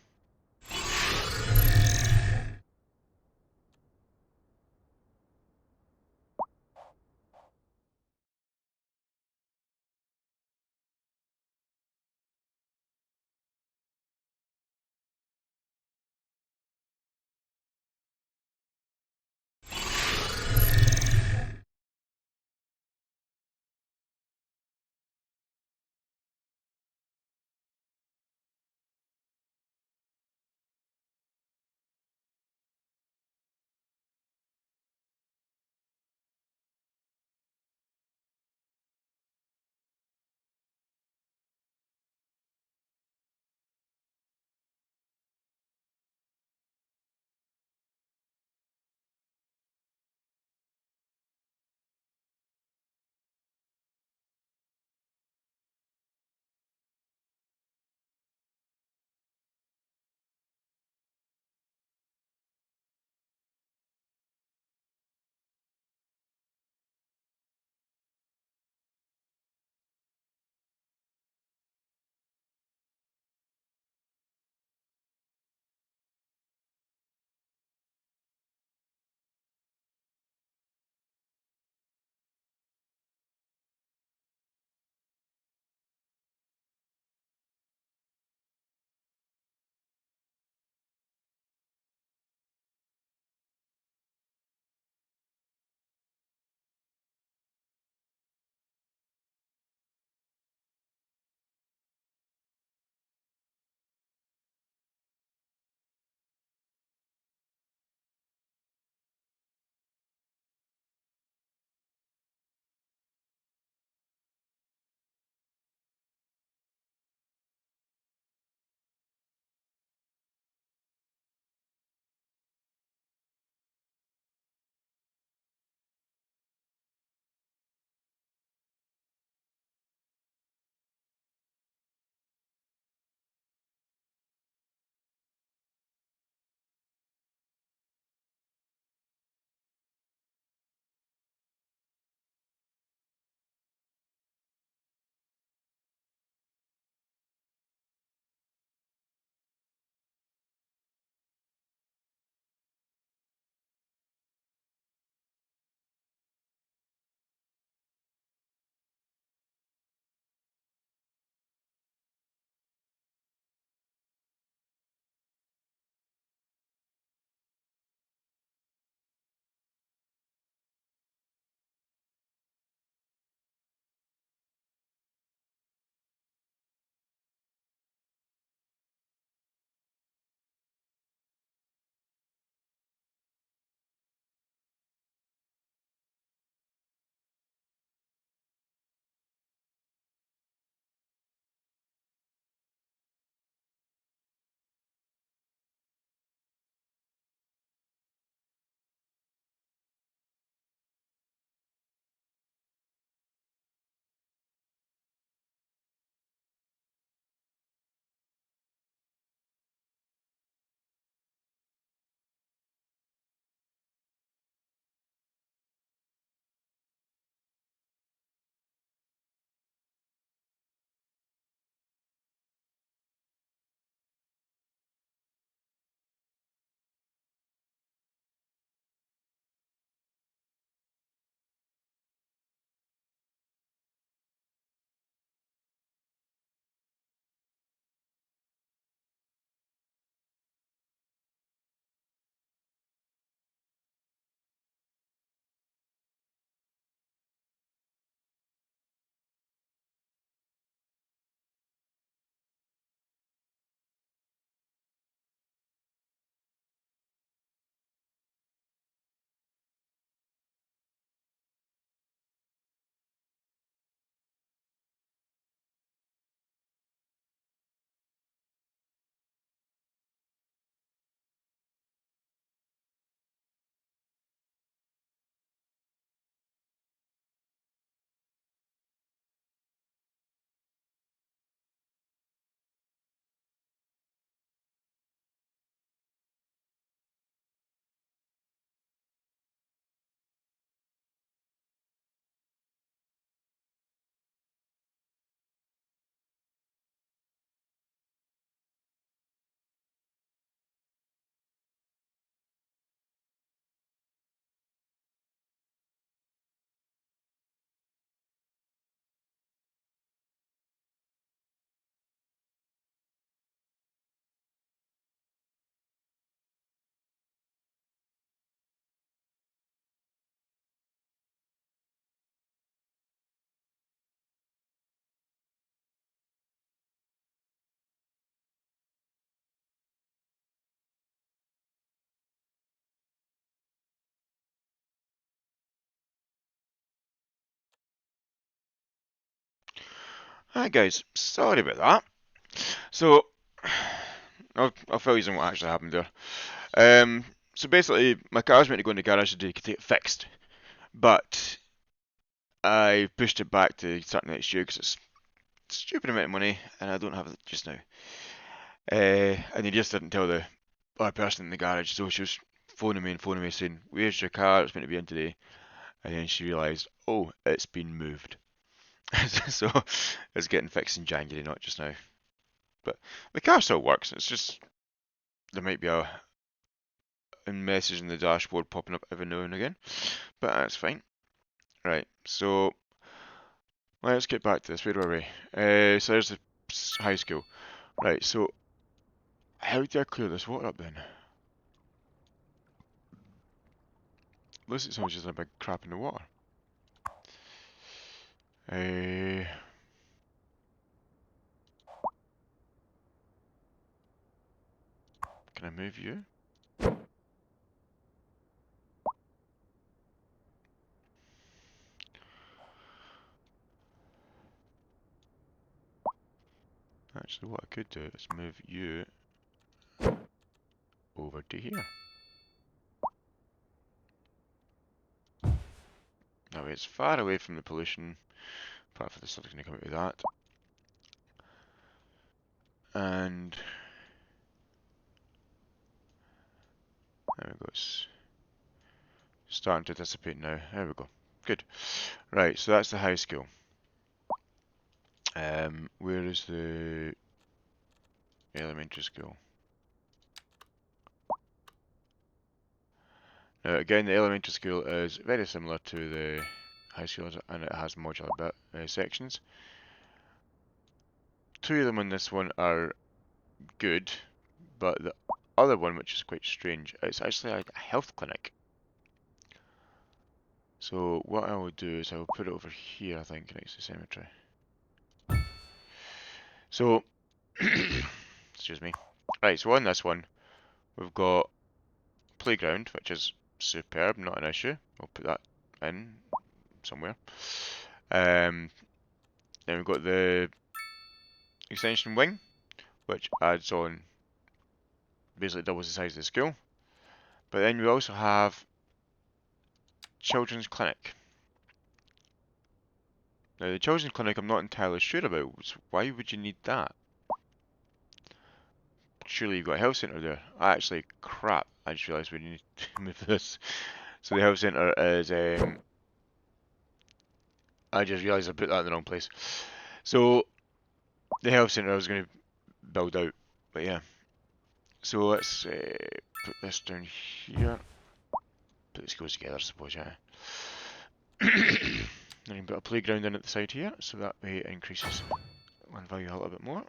Hi guys, sorry about that. So, I'll fill you in what actually happened there. So basically, my car's meant to go in the garage today to get it fixed, but I pushed it back to start next year because it's a stupid amount of money and I don't have it just now. And he just didn't tell the other person in the garage, so she was phoning me saying, "Where's your car? It's meant to be in today." And then she realised, oh, it's been moved. So it's getting fixed in January, not just now. But the car still works. It's just there might be a message in the dashboard popping up every now and again, but that's fine. Right, so let's get back to this. Where were we? So there's the high school. Right, so how do I clear this water up then? Looks like someone's just in a big crap in the water. Can I move you? Actually, what I could do is move you over to here. That way it's far away from the pollution, apart from the stuff that's going to come out of that. And there we go, it's starting to dissipate now. There we go. Good. Right, so that's the high school. Where is the elementary school? Now again, the elementary school is very similar to the high school and it has modular sections. Two of them on this one are good, but the other one, which is quite strange, it's actually a health clinic. So what I will do is I will put it over here, I think, next to the cemetery. So, excuse me. Right, so on this one, we've got playground, which is superb, not an issue. I'll put that in somewhere. Then we've got the extension wing, which adds on basically doubles the size of the school. But then we also have children's clinic. Now the children's clinic I'm not entirely sure about. So why would you need that? Surely you've got a health centre there. Actually, crap. I just realised we need to move this. So the health centre is I just realised I put that in the wrong place. So the health centre I was going to build out, but yeah. So let's put this down here. Put the schools together, I suppose, yeah. Then you put a playground in at the side here, so that way it increases land value a little bit more.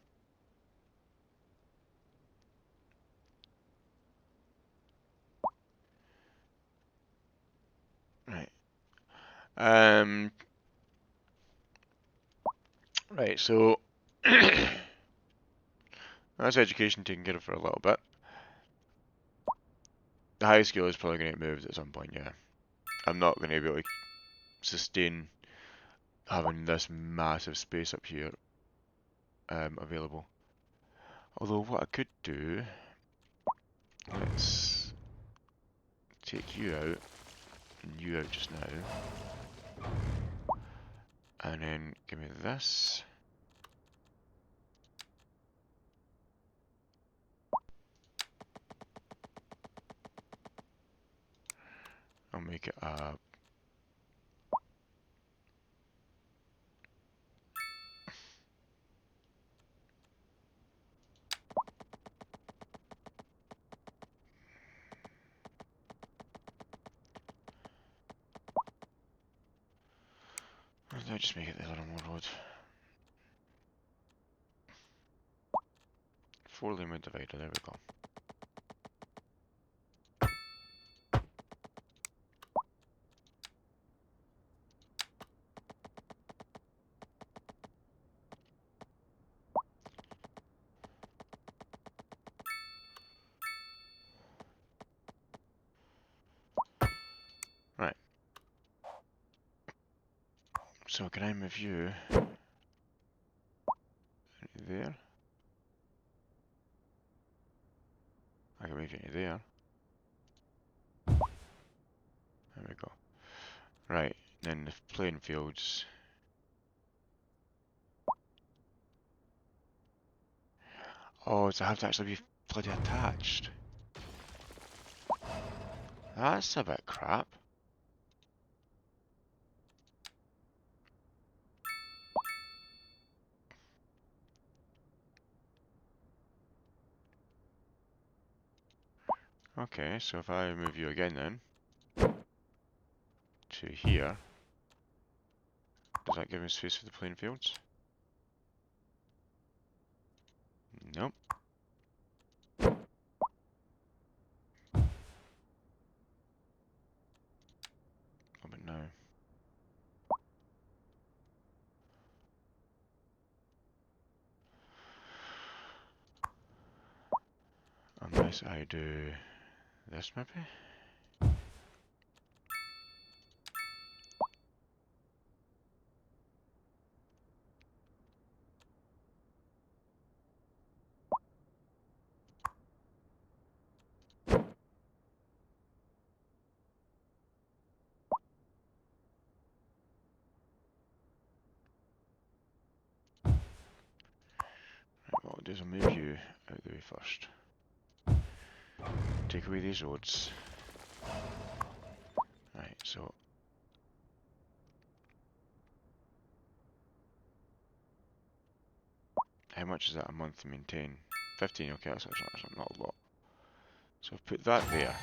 Right. Right, so that's education taken care of for a little bit. The high school is probably going to get moved at some point, yeah. I'm not going to be able to sustain having this massive space up here available. Although what I could do, let's take you out and you out just now, and then give me this. I'll make it a I'll just make it the other more road. 4-lane divider, there we go. Right. So can I move you there. I can move you to there. There we go. Right, then the playing fields. Oh, so I have to actually be bloody attached. That's a bit crap. Okay, so if I move you again then to here, does that give me space for the playing fields? Nope. Oh, but now. Unless I do this maybe? Right, what I'll do is I'll move you out of the way first. Take away these roads. Right, so how much is that a month to maintain? 15, okay, that's not a lot. So I've put that there.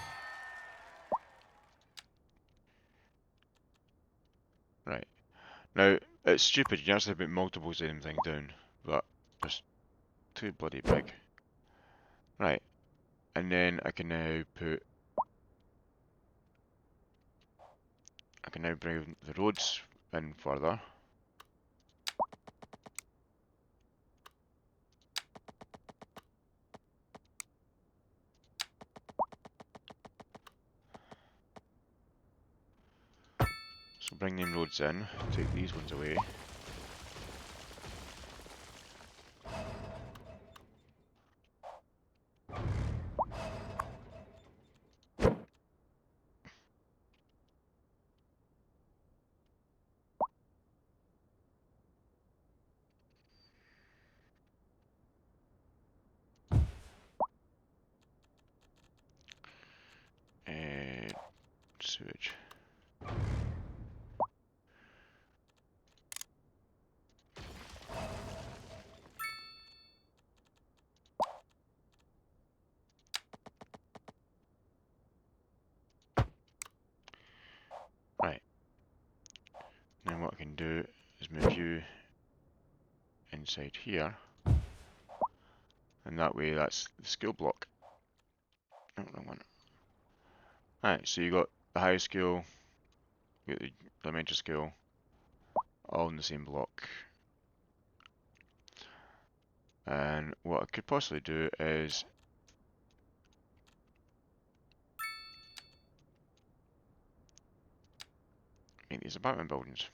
Right. Now, it's stupid, you can actually put multiples of the same thing down, but just too bloody big. Right, and then I can now bring the roads in further. So bring them roads in, take these ones away. And sewage. Right. Now what I can do is move you inside here. And that way that's the skill block. Oh, wrong one. Alright, so you got the high skill, you got the elementary skill, all in the same block. And what I could possibly do is make these apartment buildings.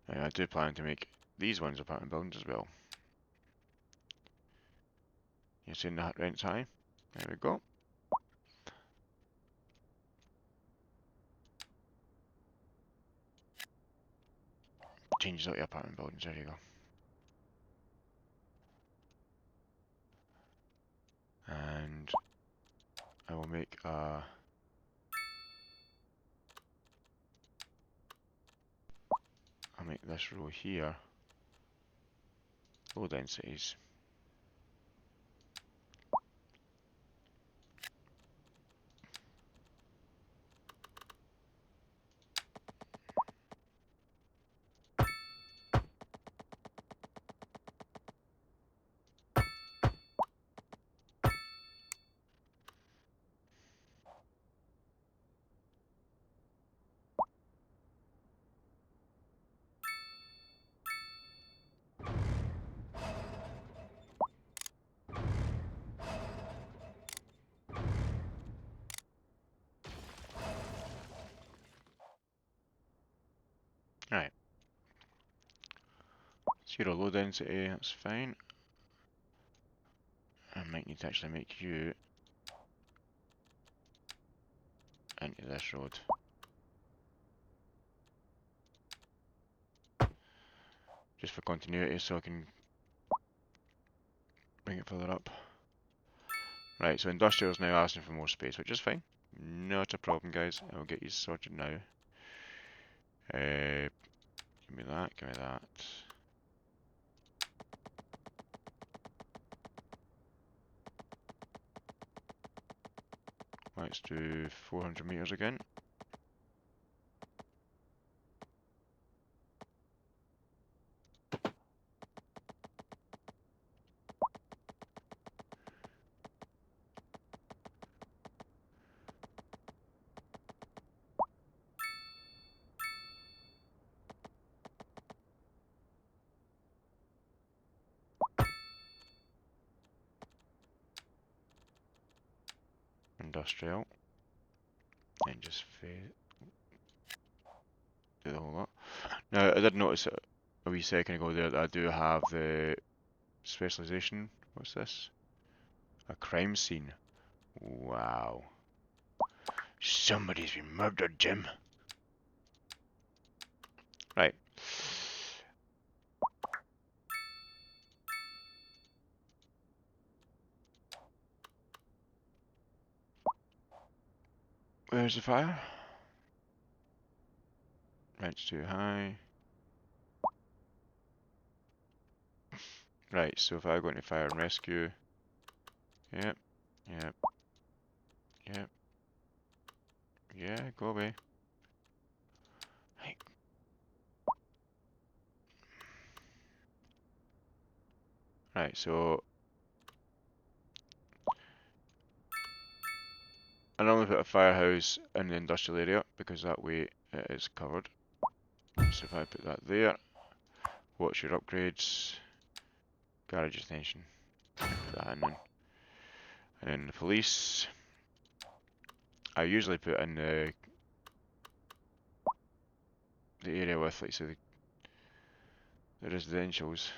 And I do plan to make these ones apartment buildings as well. You're seeing the rent's high? There we go. Changes out the apartment buildings, there you go. And I will make I'll make this row here low densities. Right. Zero low density, that's fine. I might need to actually make you into this road. Just for continuity so I can bring it further up. Right, so industrial's now asking for more space, which is fine. Not a problem, guys. I'll get you sorted now. Give me that, give me that. Let's do 400 meters again. Industrial. And just do the whole lot. Now, I did notice a wee second ago there that I do have the specialization. What's this? A crime scene. Wow. Somebody's been murdered, Jim. Right. Where's the fire? It's too high. Right, so if I go into fire and rescue. Yep, yep, yep. Yeah, go away. Right. Right, so I normally put a firehouse in the industrial area because that way it is covered. So if I put that there, what's your upgrades? Garage extension. Put that in. And then the police. I usually put in the area with, like, say, the residentials.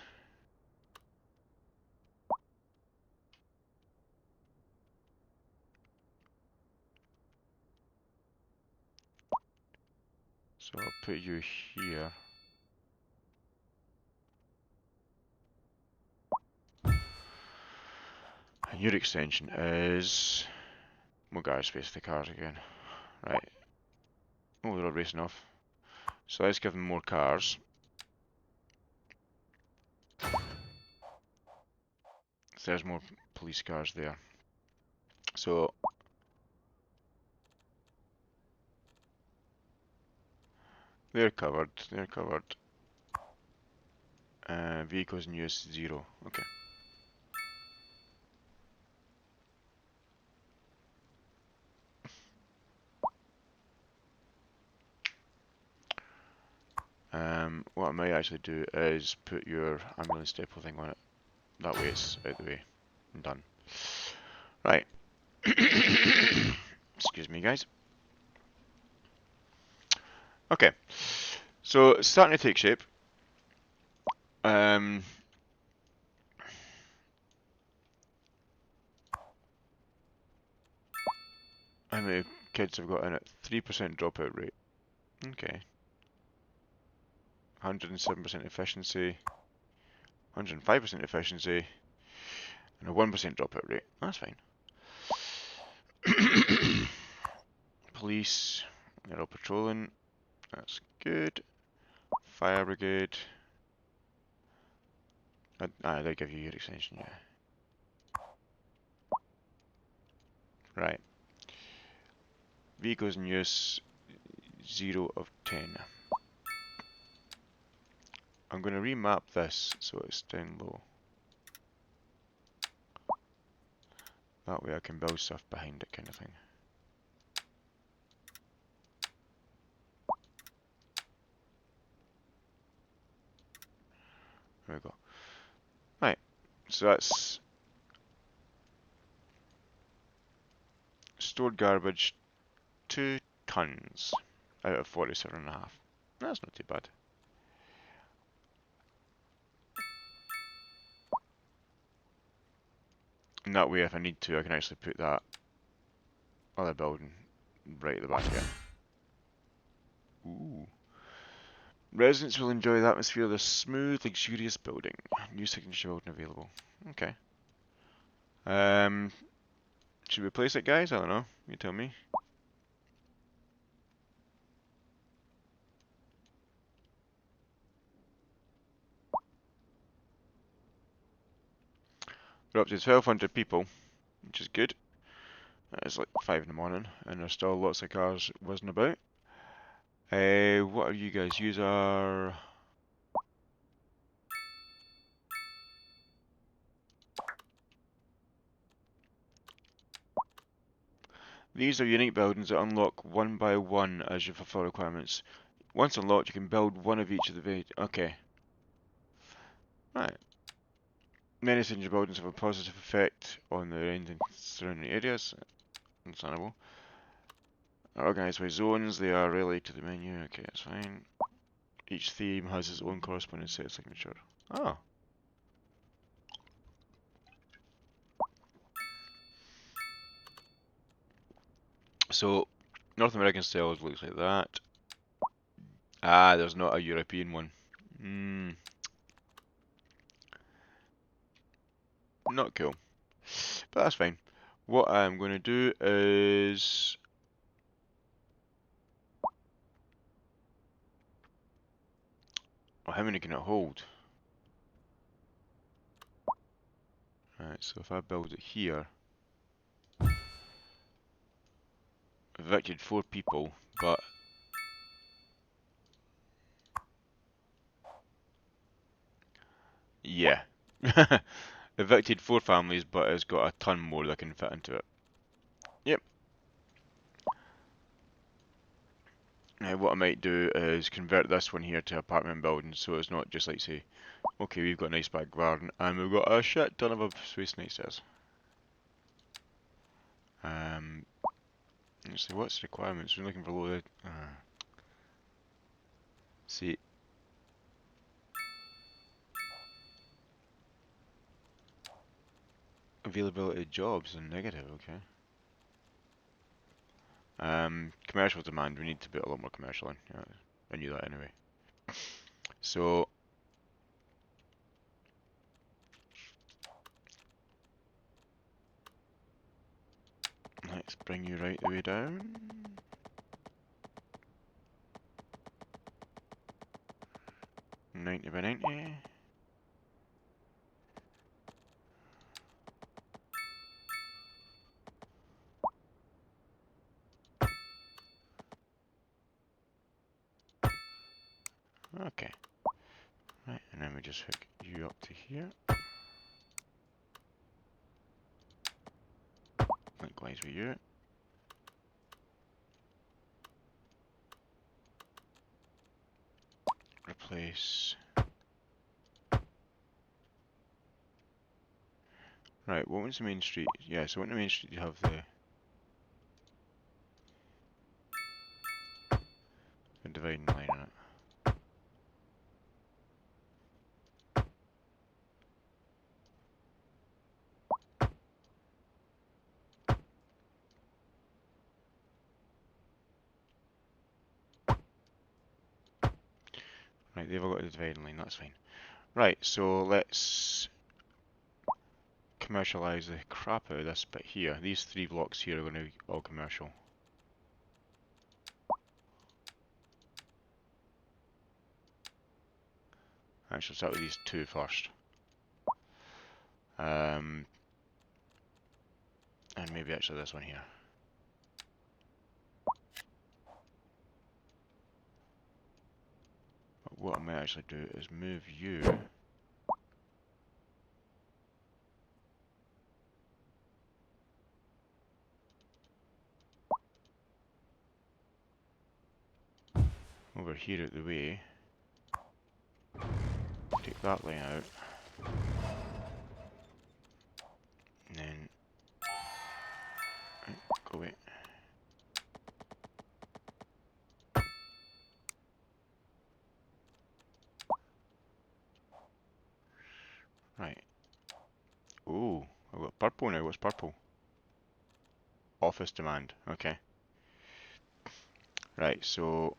So I'll put you here. And your extension is... More garage space for the cars again. Right. Oh, they're all racing off. So let's give them more cars. So there's more police cars there. So they're covered. They're covered. Vehicles in use 0. Okay. What I might actually do is put your ambulance depot thing on it. That way it's out the way and done. Right. Excuse me, guys. Okay. So it's starting to take shape. How many kids have got in it? 3% dropout rate. Okay. 107% efficiency. 105% efficiency. And a 1% dropout rate. That's fine. Police. They're all patrolling. That's good. Fire brigade. They give you your extension, yeah. Right. Vehicles in use 0 of 10. I'm going to remap this so it's down low. That way I can build stuff behind it, kind of thing. There we go. Right, so that's stored garbage, 2 tons out of 47.5. That's not too bad. And that way, if I need to, I can actually put that other building right at the back here. Ooh. Residents will enjoy the atmosphere of this smooth, luxurious building. New signature building available. Okay. Should we place it, guys? I don't know. You tell me. We're up to 1,200 people, which is good. It's like 5 in the morning, and there's still lots of cars whizzing about. What are you guys? Use our... These are unique buildings that unlock one by one as you fulfill requirements. Once unlocked, you can build one of each of the... Okay. Right. Many signature buildings have a positive effect on the surrounding areas. Understandable. Organised by zones, they are related to the menu. Okay, that's fine. Each theme has its own corresponding set of signature. Oh. So, North American style looks like that. Ah, there's not a European one. Not cool. But that's fine. What I'm going to do is... Oh, how many can it hold? Right, so if I build it here... Evicted 4 people, but... Yeah. Evicted 4 families, but it's got a ton more that can fit into it. Yep. Now what I might do is convert this one here to apartment building, so it's not just like say, okay, we've got a nice back garden, and we've got a shit ton of space next to us. Let's see, what's the requirements? We're looking for loaded... see... Availability of jobs and negative, okay. Commercial demand, we need to put a lot more commercial in. Yeah, I knew that anyway. So... Let's bring you right the way down. $90 by $90. Okay. Right, and then we just hook you up to here. Likewise with you. Replace. Right, what was the main street? Yeah, so on the main street you have the dividing line on it. Right, they've all got the dividing line, that's fine. Right, so let's commercialise the crap out of this bit here. These 3 blocks here are going to be all commercial. Actually, start with these 2 first. And maybe actually this one here. But what I might actually do is move you over here out the way. Take that line out. And then... Right, go away. Right. Ooh, I've got purple now. What's purple? Office demand. Okay. Right, so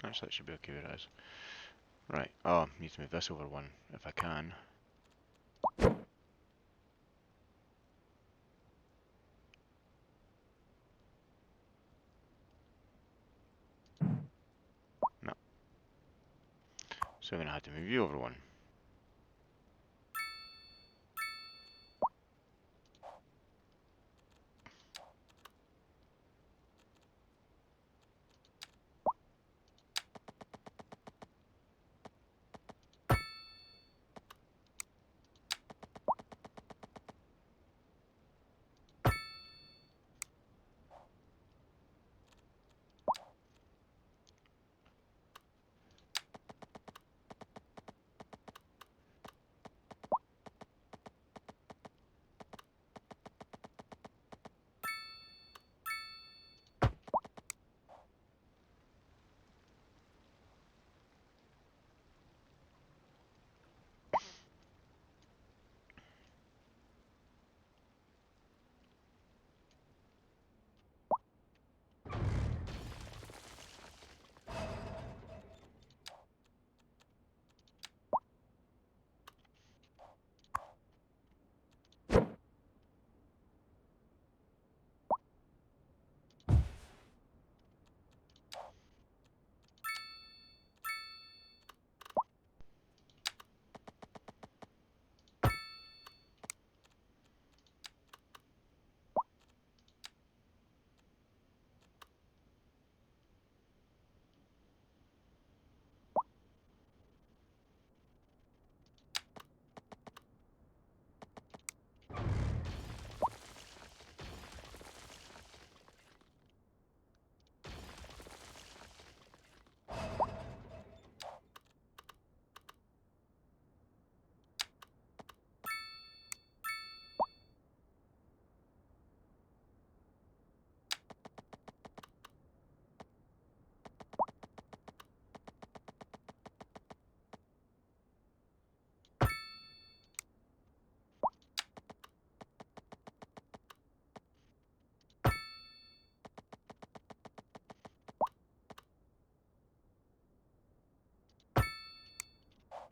actually that should be okay where it is. Right, oh, need to move this over one if I can. No. So I'm gonna have to move you over one.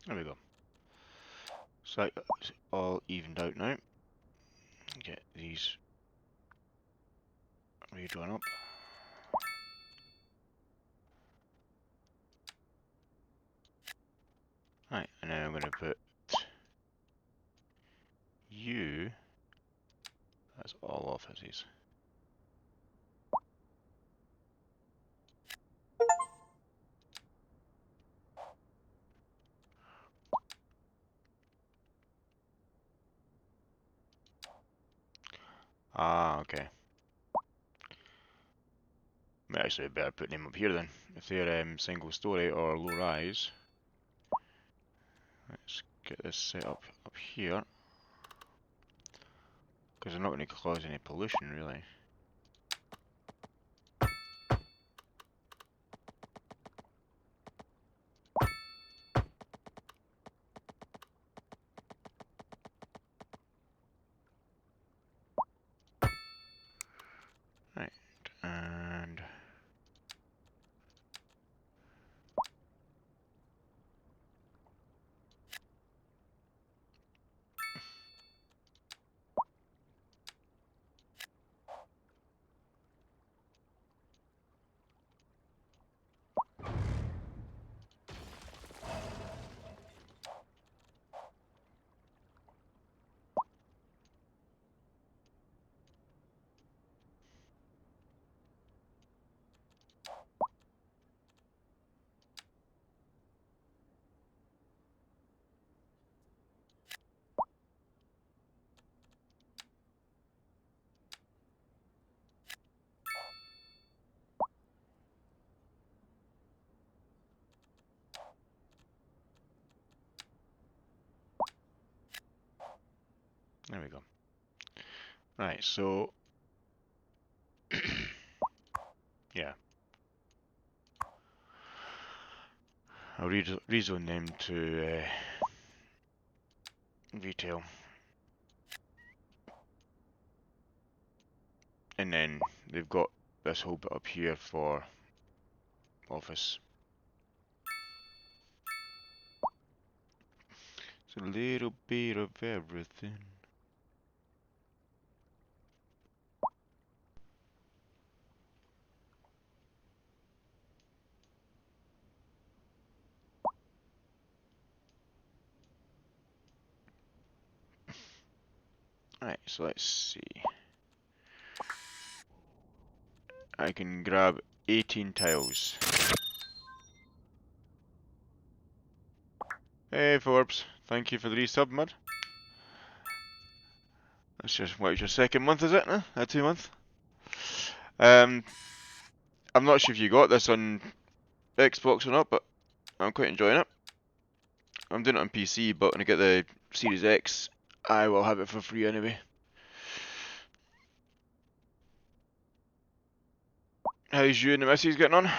There we go. So it's all evened out now. Get these redrawn up. Right, and now I'm going to put you as all offices. Ah, okay. Might actually better put them up here then. If they're single story or low rise. Let's get this set up here. Because they're not going to cause any pollution really. Right, and There we go. Right, so yeah, I'll rezone them to retail, and then they've got this whole bit up here for office. It's a little bit of everything. Right, so let's see. I can grab 18 tiles. Hey Forbes, thank you for the resub, mud. That's just, what was your second month, is it? 2 month? I'm not sure if you got this on Xbox or not, but I'm quite enjoying it. I'm doing it on PC, but when I get the Series X, I will have it for free anyway. How's you and the missus getting on?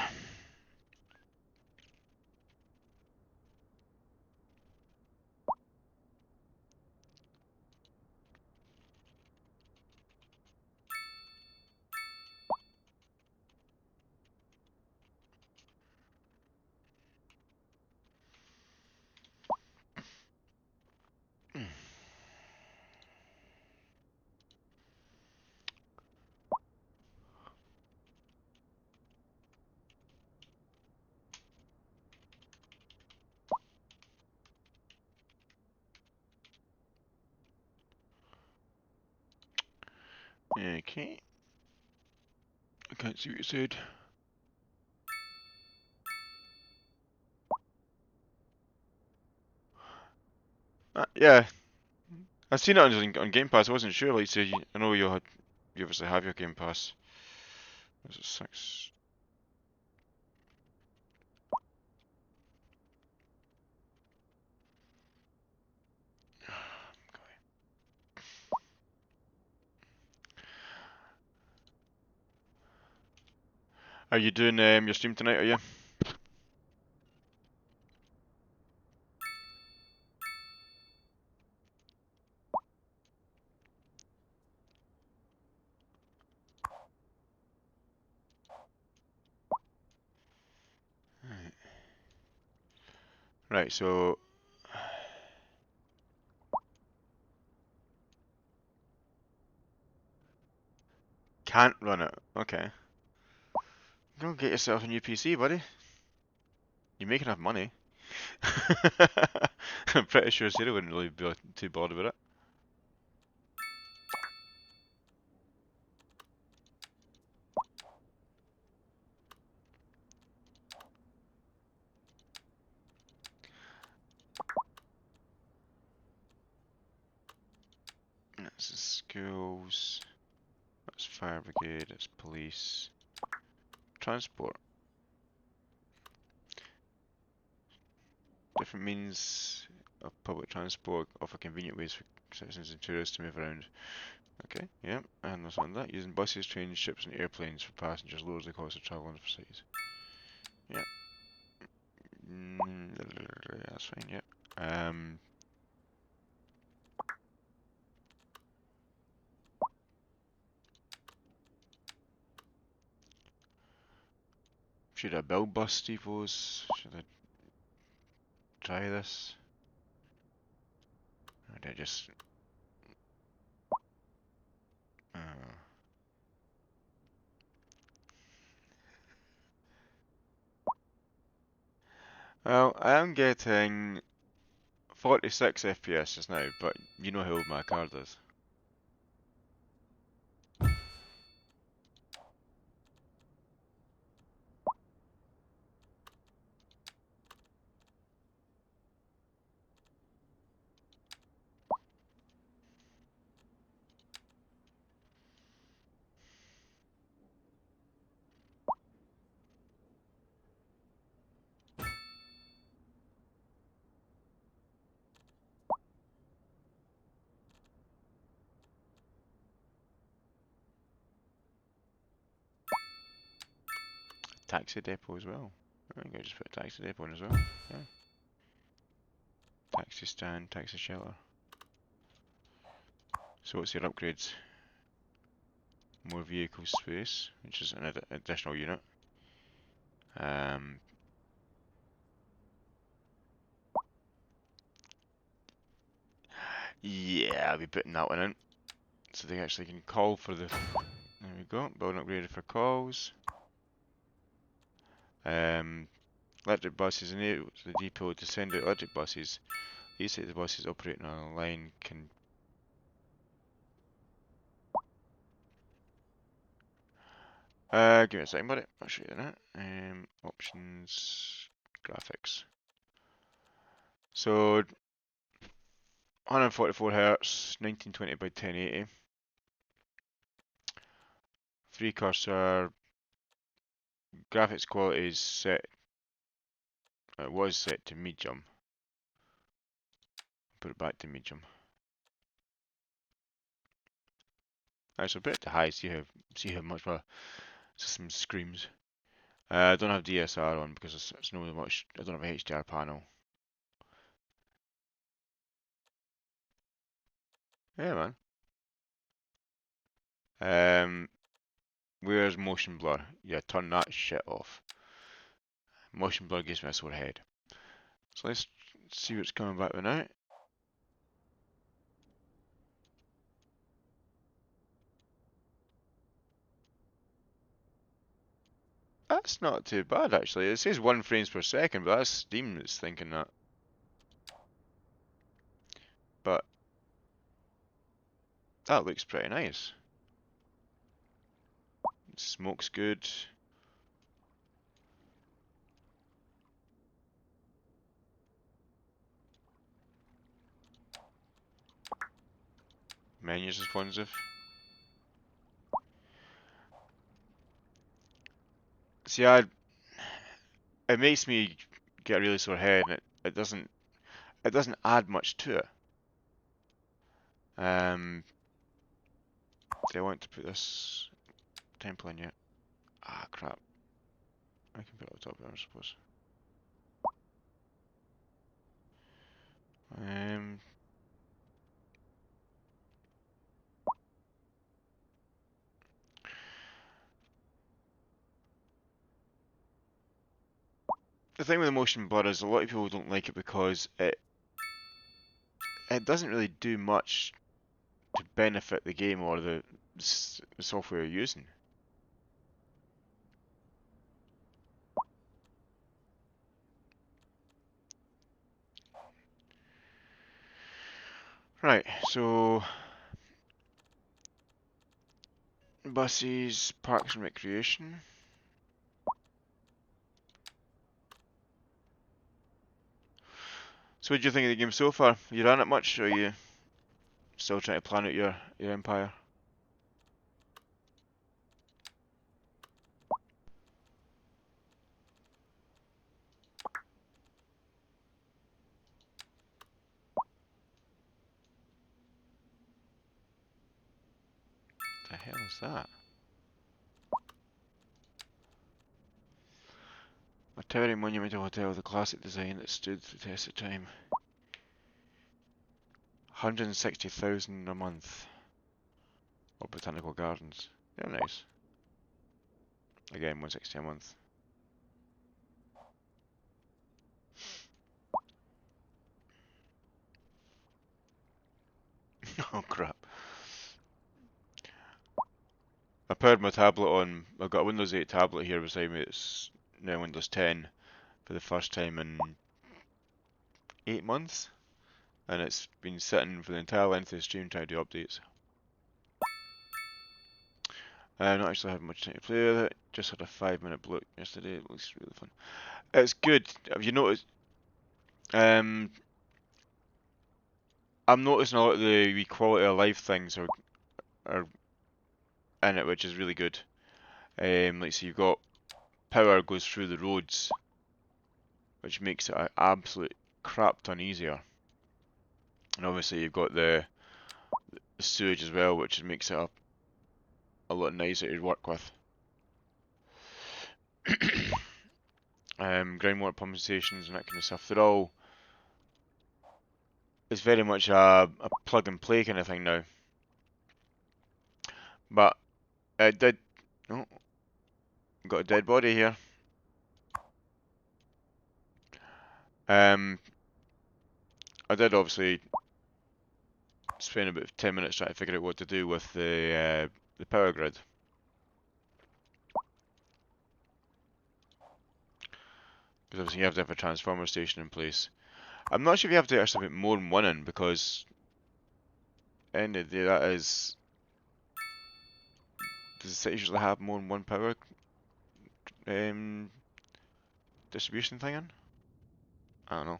Okay. I can't see what you said. Yeah, I've seen it on Game Pass. I wasn't sure. Like, so I know you obviously have your Game Pass. Was it 6? Are you doing your stream tonight? Are you? Right. So can't run it. Okay. Go get yourself a new PC, buddy. You make enough money. I'm pretty sure Sarah wouldn't really be too bored about it. This is schools. That's fire brigade. That's police. Transport. Different means of public transport offer convenient ways for citizens and tourists to move around. Okay, yeah, and there's on that. Using buses, trains, ships, and airplanes for passengers lowers the cost of travel and for cities. Yeah. That's fine, yeah. Should I build bus depots? Should I try this? Or did I just... Uh, well, I am getting 46 FPS just now, but you know how old my card is. taxi depot as well. I think I just put a taxi depot in as well. Yeah. Taxi stand, taxi shelter. So what's your upgrades? More vehicle space, which is an additional unit. Yeah, I'll be putting that one in. So they actually can call for the... There we go, building upgraded for calls. Electric buses enable the depot to send out electric buses. These sets of buses operating on a line can... give me a second, buddy. I'll show you that. Options, graphics. So 144 Hz, 1920 by 1080. Free cursor. Graphics quality is set. It was set to medium. Put it back to medium. Actually, put it to high. See how much my system screams. I don't have DSR on because it's not much. I don't have a HDR panel. Yeah, man. Where's motion blur? Yeah, turn that shit off. Motion blur gives me a sore head. So let's see what's coming back with now. That's not too bad actually. It says 1 frames per second, but that's Steam that's thinking that. But that looks pretty nice. Smoke's good. Menu's responsive. See, it makes me get a really sore head, and it doesn't add much to it. Do I want to put this temple in yet? Ah, crap. I can put it on top here, I suppose. The thing with the motion blur is a lot of people don't like it because it doesn't really do much to benefit the game or the software you're using. Right, so buses, parks and recreation. So what do you think of the game so far? You ran it much, or are you still trying to plan out your empire? The hell is that? A towering monumental hotel with a classic design that stood the test of time. 160,000 a month. Or botanical gardens. They're nice. Again, 160 a month. Oh crap. I powered my tablet on. I've got a Windows 8 tablet here beside me. It's now Windows 10 for the first time in 8 months. And it's been sitting for the entire length of the stream trying to do updates. I'm not actually having much time to play with it. Just had a 5-minute block yesterday. It looks really fun. It's good. Have you noticed? I'm noticing a lot of the wee quality of life things are in it, which is really good. Like so, you've got power goes through the roads, which makes it an absolute crap ton easier. And obviously, you've got the sewage as well, which makes it a lot nicer to work with. groundwater pumping stations and that kind of stuff. They're all, it's very much a plug and play kind of thing now. But it did, oh, got a dead body here. I did obviously spend about 10 minutes trying to figure out what to do with the power grid. Because obviously you have to have a transformer station in place. I'm not sure if you have to actually put more than one in, because end of the day that is... Does the city usually have more than one power distribution thing in? I don't know.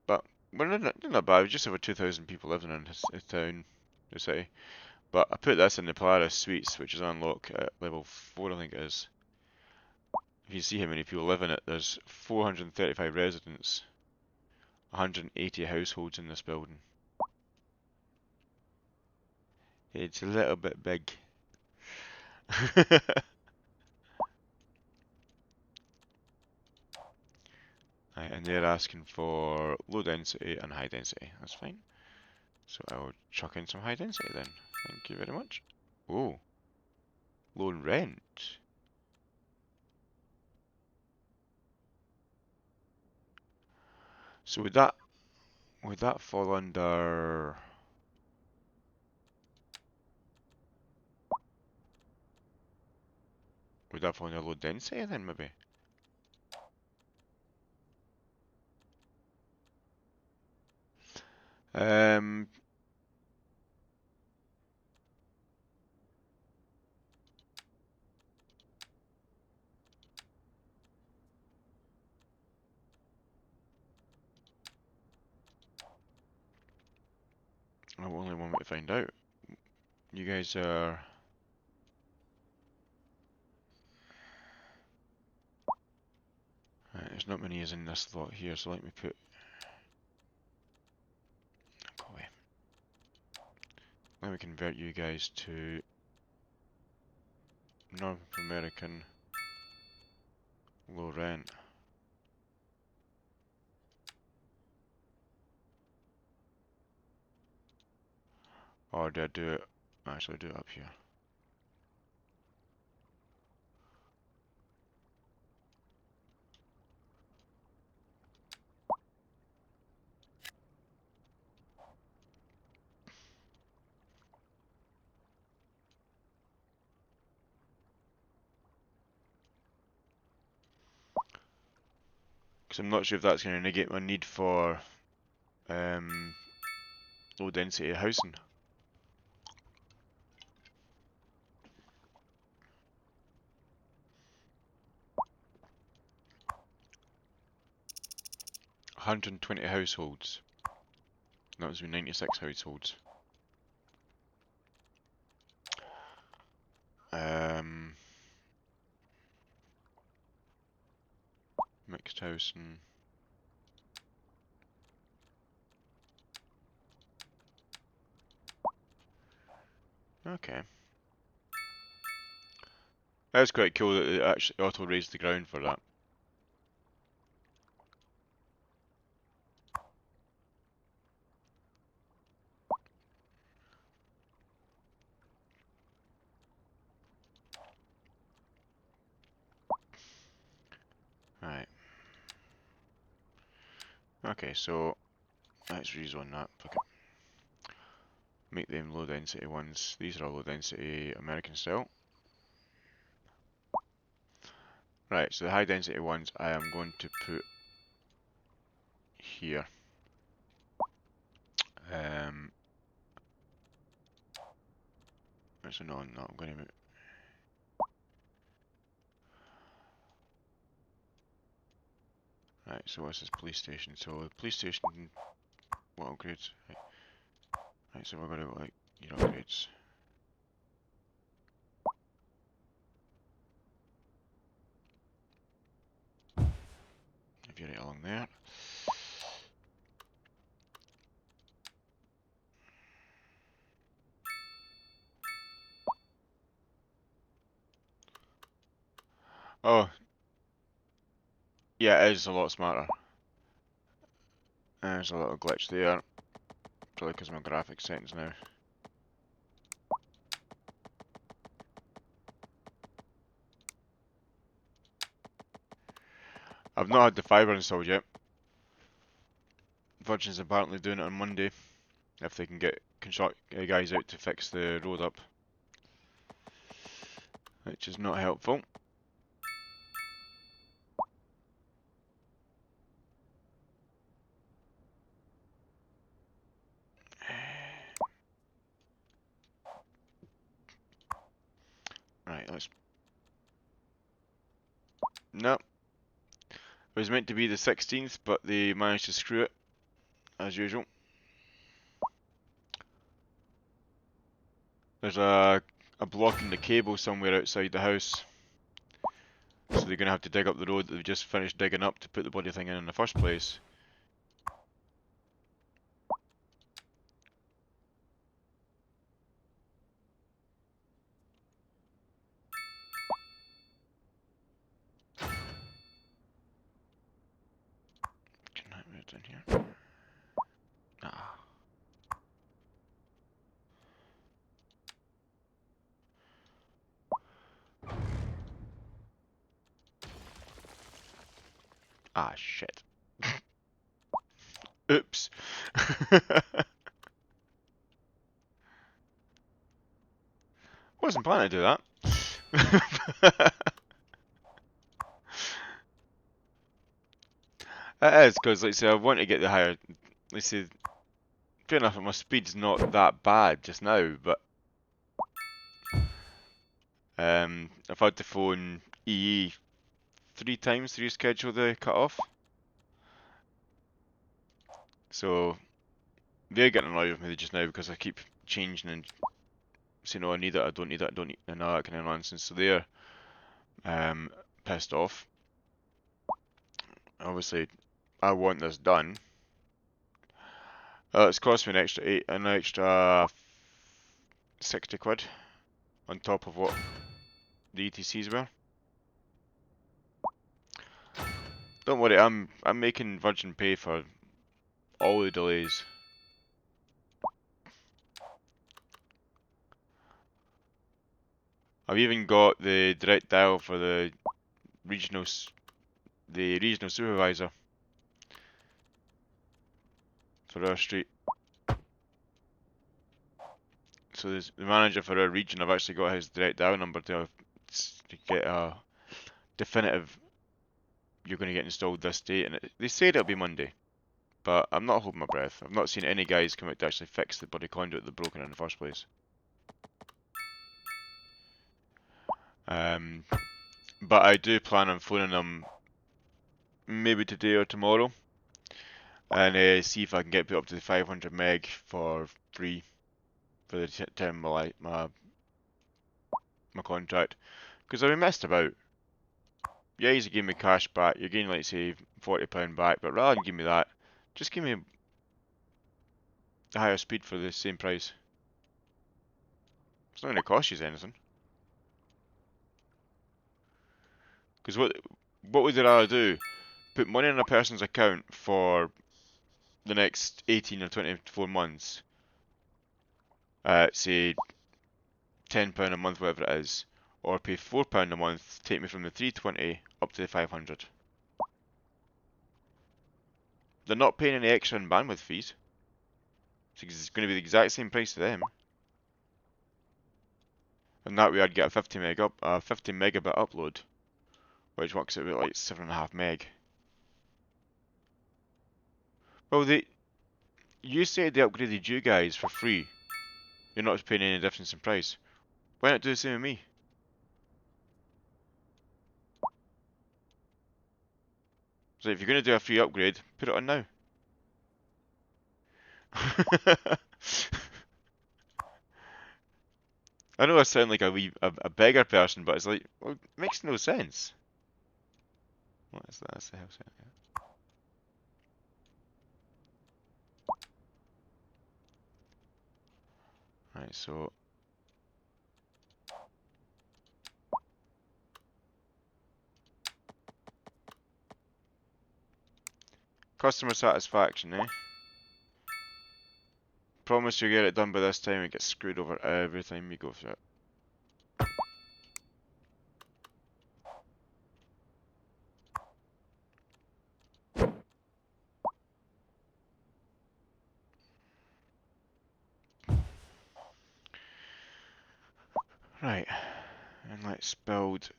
But we're not bad. We just have 2,000 people living in this town, the city. But I put this in the Polaris Suites, which is unlocked at level 4, I think it is. If you see how many people live in it, there's 435 residents, 180 households in this building. It's a little bit big. Right, and they're asking for low density and high density. That's fine. So I'll chuck in some high density then. Thank you very much. Oh, low rent. So would that fall under... Would that fall under low density then maybe? Um, I only one way to find out. You guys are... Right, there's not many is in this slot here, so let me put... Go away. Let me convert you guys to North American low rent. Or do I do it... Actually do it up here. Because I'm not sure if that's going to negate my need for um, low density housing. $120 households. That was 96 households. Um, Mixed housing. Okay. That's quite cool that it actually auto-raised the ground for that. Right. Okay, so let's rezone that. Fuck it. Make them low density ones. These are all low density American style. Right, so the high density ones I am going to put here. Actually no, I'm going to... Right, so what's this police station? So the police station, what upgrades? Right, so we're going to like your upgrades. If you're right along there. Oh, yeah, it is a lot smarter. There's a little glitch there. Probably because of my graphics settings now. I've not had the fibre installed yet. Virgin's apparently doing it on Monday, if they can get construct guys out to fix the road up, which is not helpful. Right, let's. No, it was meant to be the 16th, but they managed to screw it, as usual. There's a block in the cable somewhere outside the house, so they're going to have to dig up the road that they've just finished digging up to put the bloody thing in the first place. Can I move it in here? Ah. Ah, shit. Oops. Wasn't planning to do that. It is, because, like I say, I want to get the higher. Like I say, fair enough, my speed's not that bad just now, but I've had to phone EE 3 times to reschedule the cut-off. So, they're getting annoyed with me just now because I keep changing and saying, oh, I need it, I don't need it, I don't need it, and all that kind of nonsense. So they're pissed off. Obviously, I want this done. It's cost me an extra 60 quid on top of what the ETCs were. Don't worry, I'm making Virgin pay for all the delays. I've even got the direct dial for the regional supervisor for our street. So the manager for our region, I've actually got his direct dial number to get a definitive, you're going to get installed this date, and they said it'll be Monday, but I'm not holding my breath. I've not seen any guys come out to actually fix the bloody conduit that broken in the first place. But I do plan on phoning them maybe today or tomorrow, and see if I can get put up to the 500 meg for free for the term of my contract, because I've been messed about. Yeah, you give me cash back, you're getting, like, say, £40 back, but rather than give me that, just give me a higher speed for the same price. It's not going to cost you anything. Because what would they rather do? Put money in a person's account for the next 18 or 24 months, say £10 a month, whatever it is, or pay £4 a month, take me from the 320 up to the 500. They're not paying any extra in bandwidth fees. So it's going to be the exact same price to them. And that way I'd get a 50 megabit upload, which works out about like 7.5 meg. Well, you said they upgraded you guys for free. You're not paying any difference in price. Why not do the same with me? So if you're going to do a free upgrade, put it on now. I know I sound like a beggar person, but it's like, well, it makes no sense. What is that? That's the house. Right, so Customer satisfaction, eh? Promise you'll get it done by this time and get screwed over every time you go through it. Right, and let's build.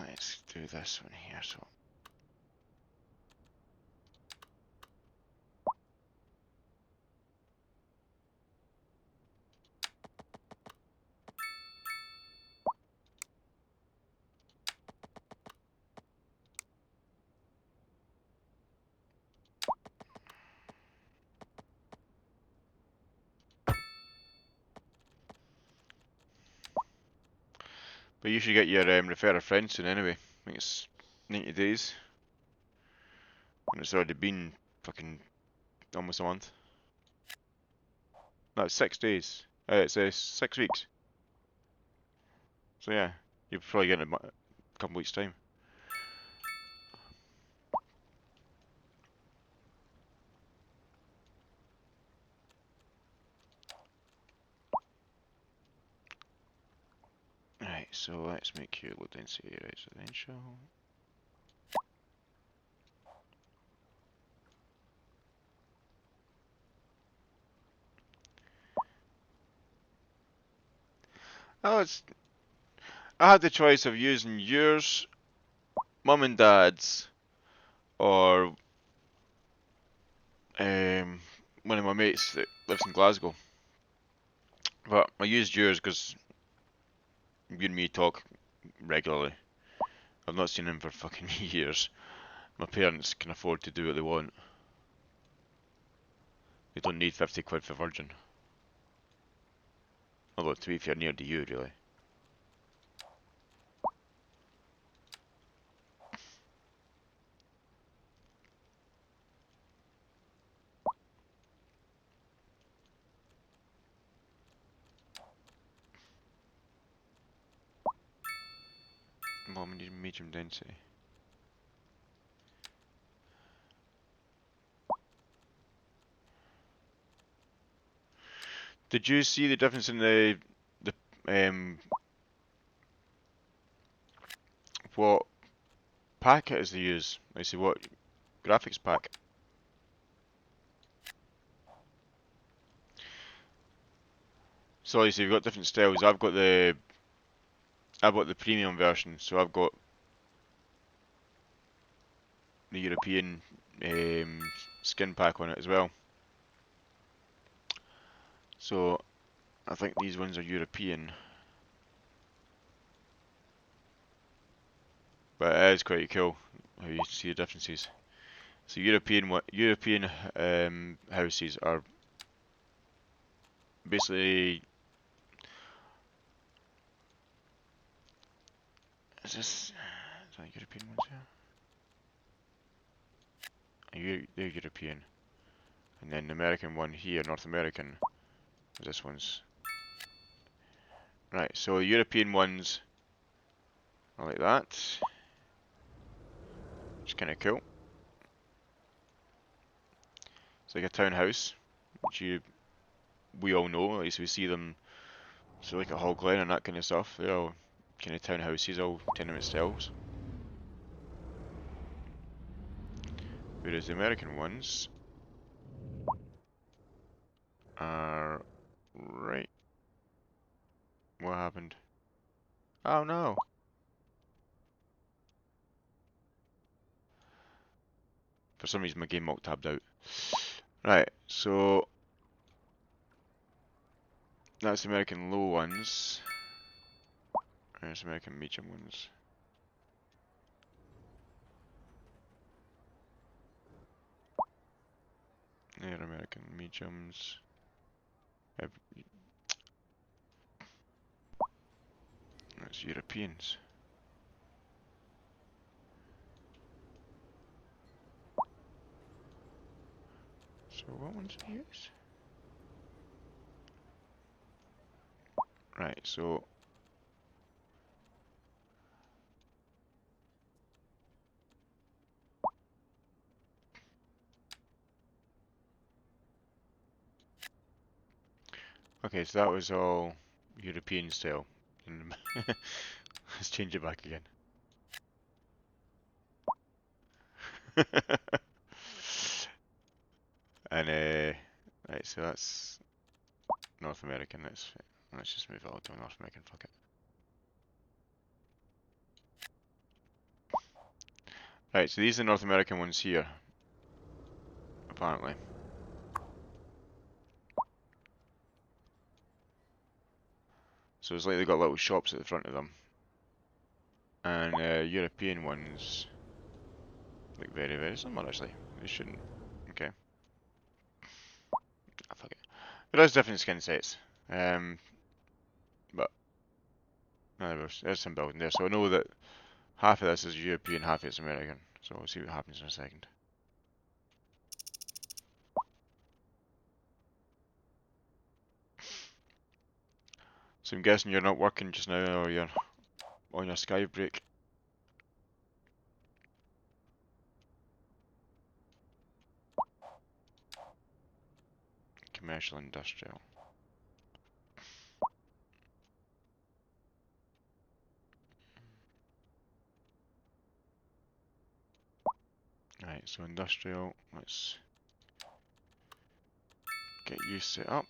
Let's do this one here. So, but you should get your refer a friend soon anyway. I think it's 90 days, and it's already been fucking almost a month. No, it's 6 days. It's 6 weeks. So yeah, you're probably getting it in a couple weeks time. Right, so let's make you low density residential. Oh, I had the choice of using yours, mum and dad's, or one of my mates that lives in Glasgow. But I used yours because you and me talk regularly. I've not seen him for fucking years. My parents can afford to do what they want. They don't need 50 quid for Virgin. Although, to be fair, near to you, really. Well, we need medium density. Did you see the difference in the what pack it is they use? I see what graphics pack. So you see, you've got different styles. I've got the premium version, so I've got the European skin pack on it as well. So I think these ones are European, but it is quite cool how you see the differences. So European houses are basically, is that European ones here? They're European, and then the American one here, North American. This one's right. So European ones are like that. It's kind of cool. It's like a townhouse, which we all know. At least we see them. So like a Hall Glen and that kind of stuff. They're all kind of townhouses, all tenement styles. Whereas the American ones are right. What happened? Oh no! For some reason my game mode tabbed out. Right, so that's the American low ones. There's American medium ones. They're American mediums. That's Europeans. So what ones do we use? Right, so Okay, so that was all European style. Let's change it back again. And right, so that's North American. Let's just move it all to North American. Fuck it. Right, so these are the North American ones here, apparently. So it's like they've got little shops at the front of them. And European ones look very, very similar actually. They shouldn't. Okay. Ah, fuck it. It has different skin sets. But there's some building there. So I know that half of this is European, half of it's American. So we'll see what happens in a second. So I'm guessing you're not working just now, or you're on your Skype break. Commercial, industrial. Right, so industrial, let's get you set up.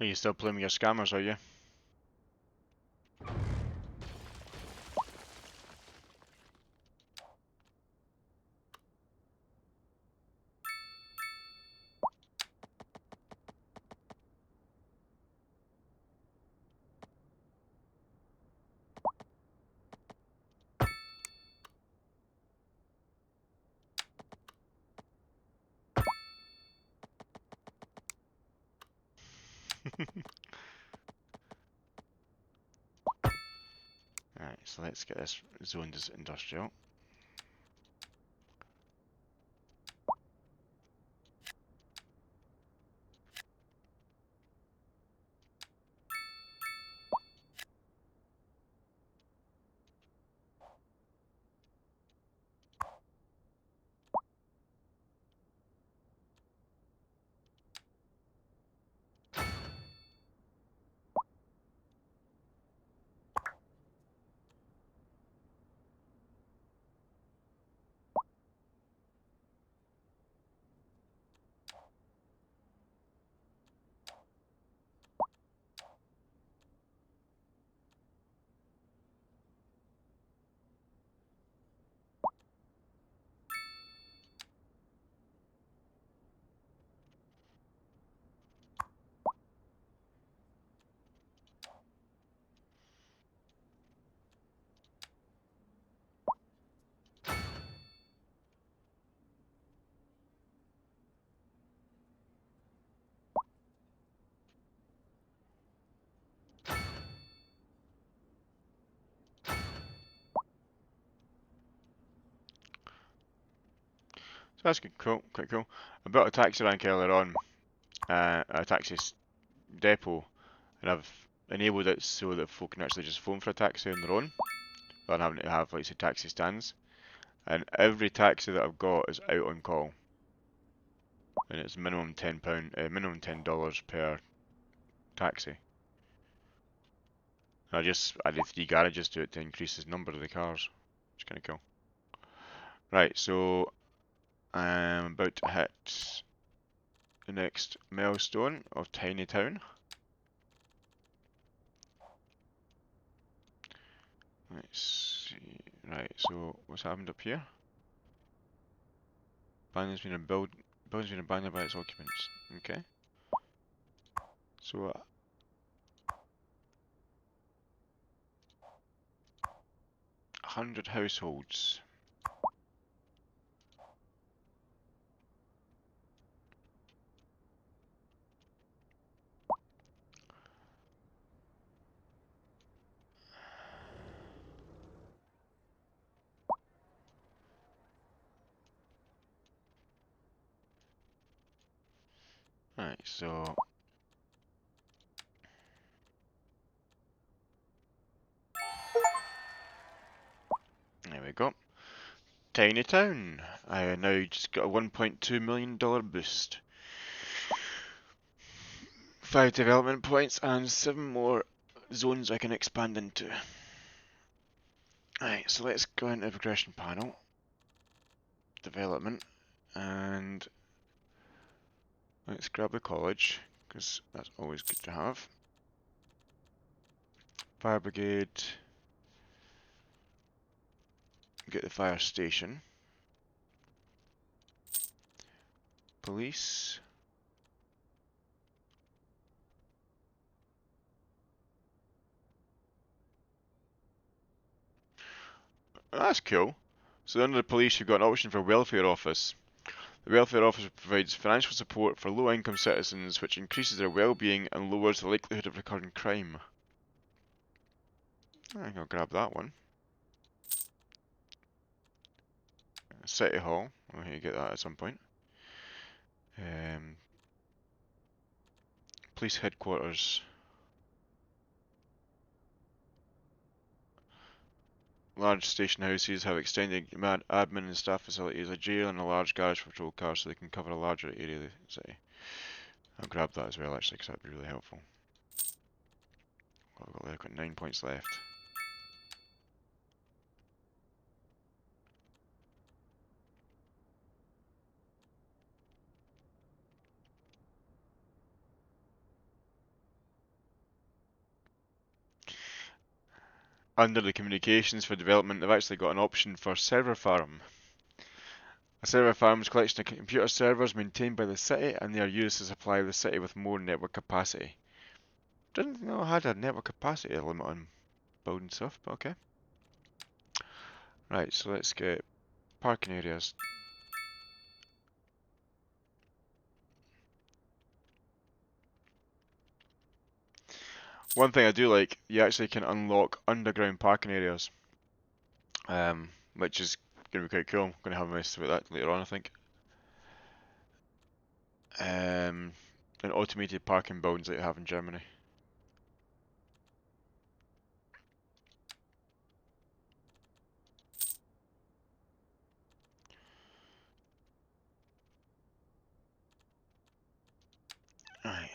Are you still playing with your scammers, are you? Alright, so let's get this zoned as industrial. So that's good, cool, quite cool. I built a taxi rank earlier on, a taxi depot, and I've enabled it so that folk can actually just phone for a taxi on their own, rather than having to have, like, say, taxi stands. And every taxi that I've got is out on call, and it's minimum minimum $10 per taxi. And I just added 3 garages to it to increase the number of the cars. It's kind of cool. Right, so I'm about to hit the next milestone of Tiny Town. Let's see. Right, so what's happened up here? Building's been abandoned by its occupants. Okay. So 100 households. Right, so there we go. Tiny town. I now just got a $1.2 million boost. 5 development points and 7 more zones I can expand into. Right, so let's go into the progression panel. Development. And let's grab the college, because that's always good to have. Fire brigade. Get the fire station. Police. That's cool. So under the police you've got an option for welfare office. The welfare office provides financial support for low-income citizens, which increases their well-being and lowers the likelihood of recurring crime. I think I'll grab that one. City Hall. I'll need to get that at some point. Police headquarters. Large station houses have extended admin and staff facilities, a jail and a large garage for patrol cars so they can cover a larger area of the city. I'll grab that as well actually because that'd be really helpful. I've got 9 points left. Under the communications for development, they've actually got an option for server farm. A server farm is a collection of computer servers maintained by the city, and they are used to supply the city with more network capacity. Didn't know I had a network capacity limit on building stuff, but okay. Right, so let's get parking areas. One thing I do like, you actually can unlock underground parking areas, which is going to be quite cool. I'm going to have a mess with that later on, I think. And automated parking buildings like they have in Germany. Right.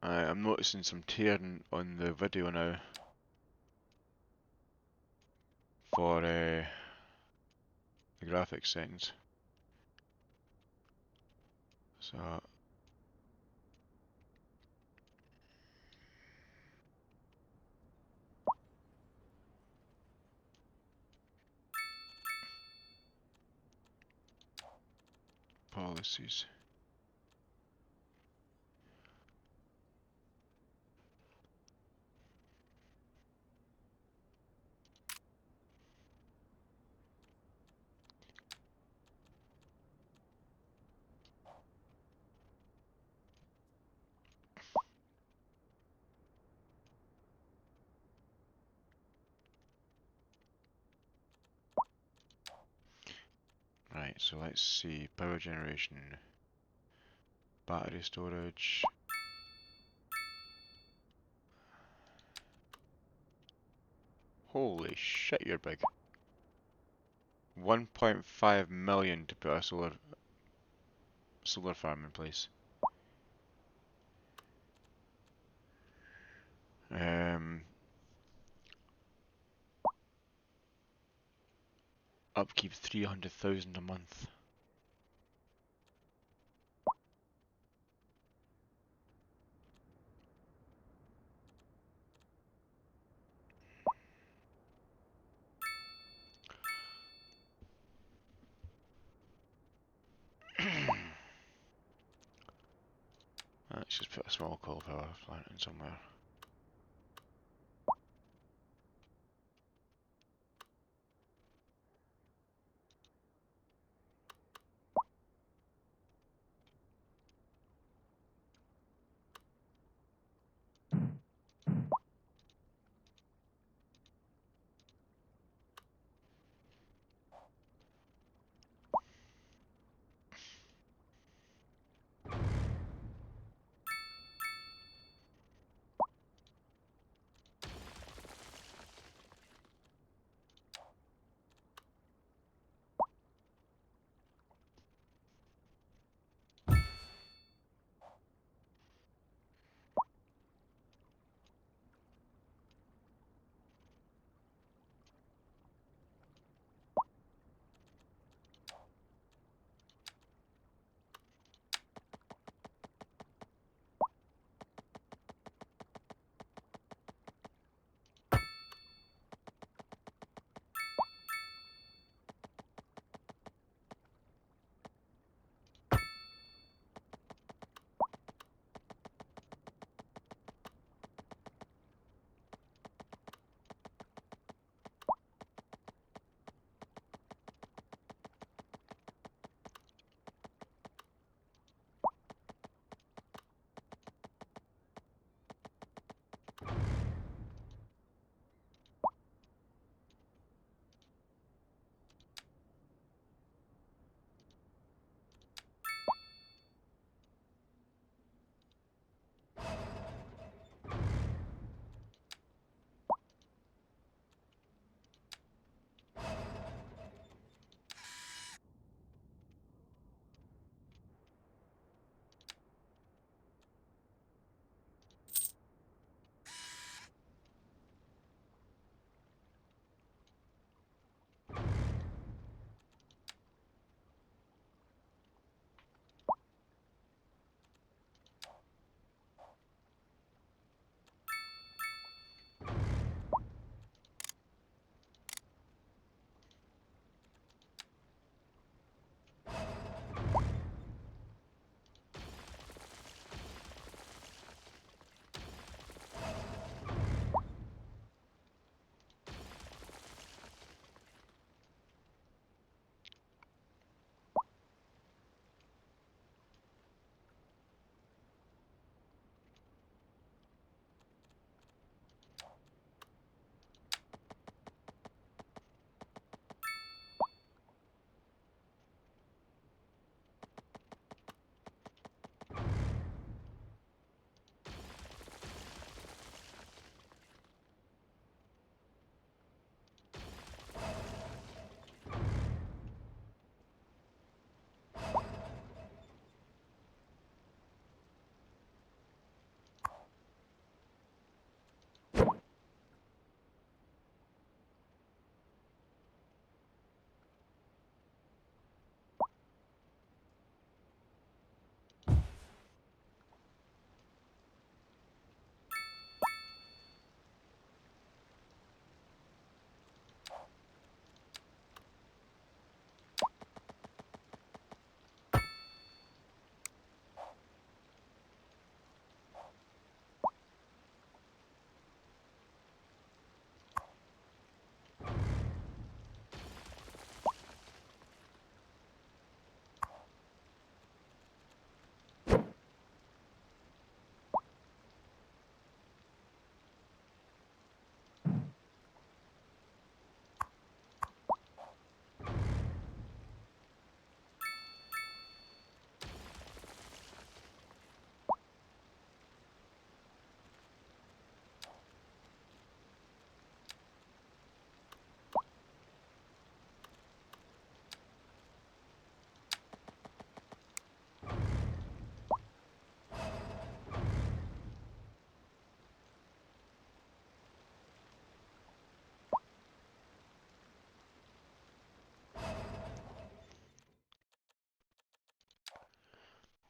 I'm noticing some tearing on the video now for the graphics settings. So policies. Right, so let's see. Power generation, battery storage. Holy shit, you're big. 1.5 million to put a solar farm in place. Um, Upkeep 300,000 a month. Let's just put a small coal power plant in somewhere.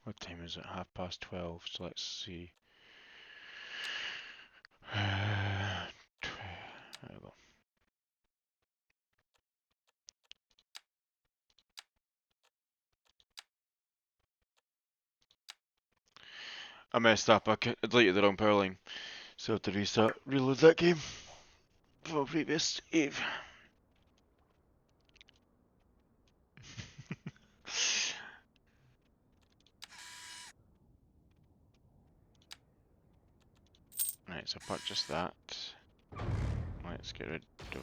What time is it? 12:30. So let's see. There we go. I messed up. I deleted the wrong power line. So I have to restart, reload that game from a previous save. Right, so purchase that. Let's get rid of.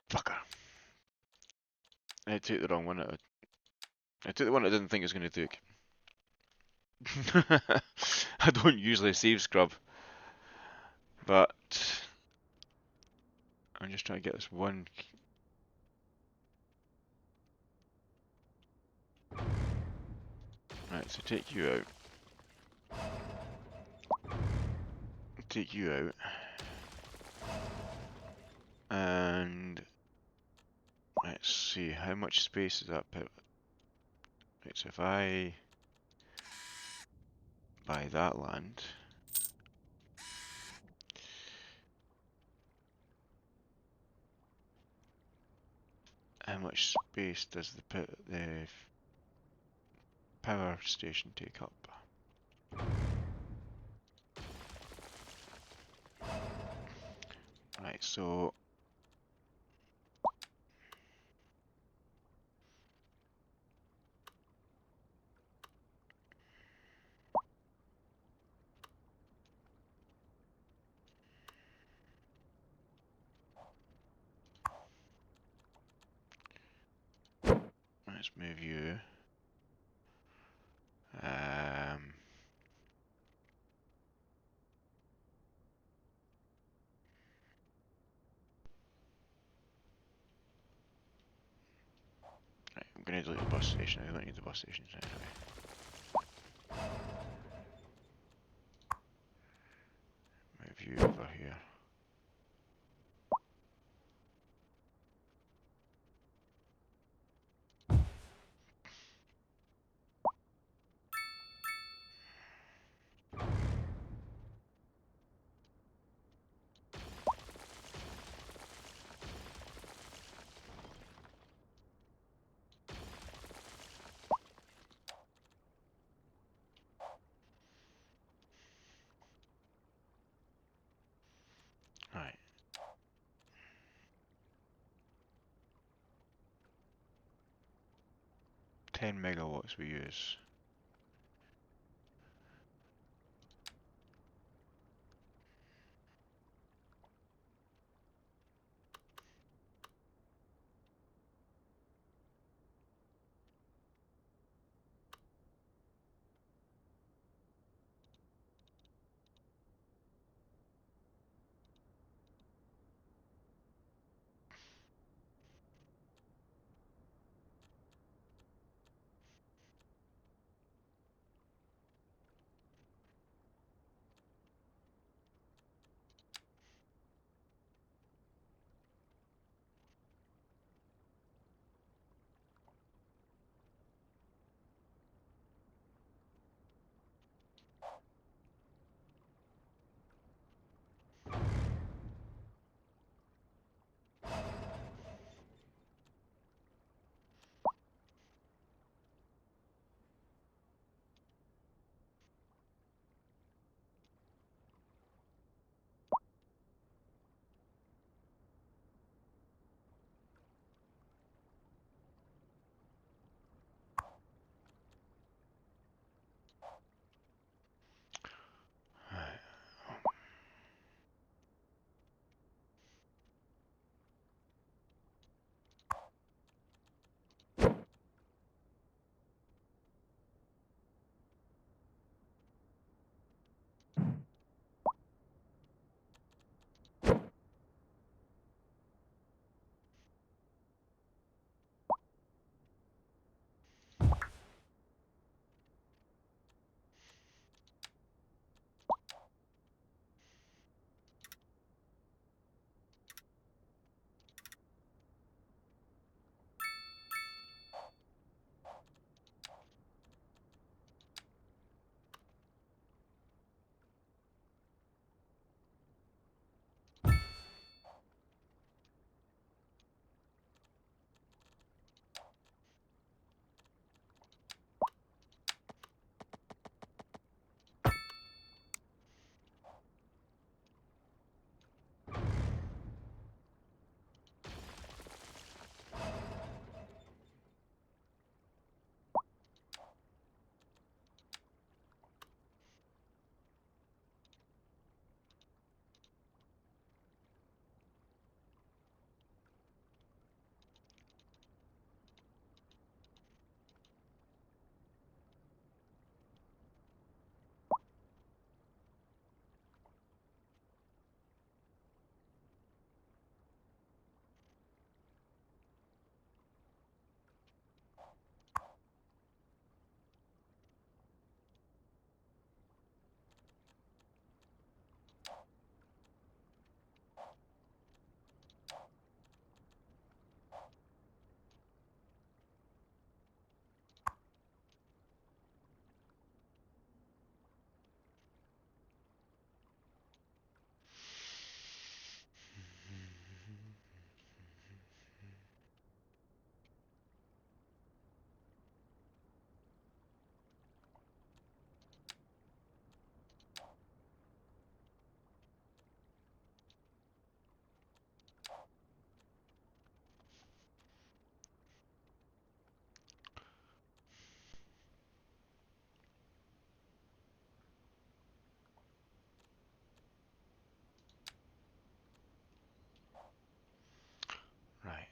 Fucker. I took the wrong one. I took the one I didn't think it was going to take. I don't usually save scrub, but I'm just trying to get this one. Right, so take you out. Take you out. And let's see, how much space is that pivot? Right, so if I buy that land, how much space does the power station take up? Right, so let's move you. Right, I'm gonna delete the bus station. I don't need the bus stations anyway. Move you over here. Right. 10 megawatts we use.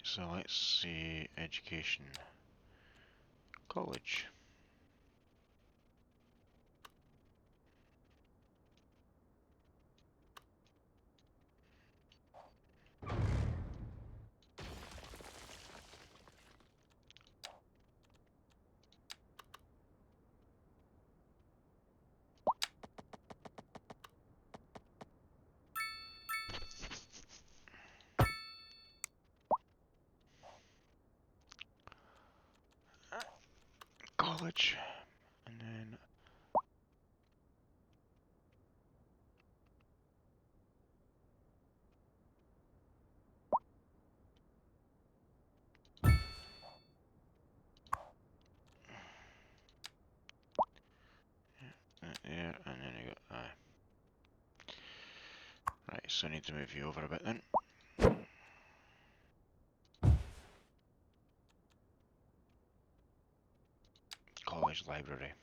So let's see, education, college. College, and then there, and then I got right, so I need to move you over a bit then. College library.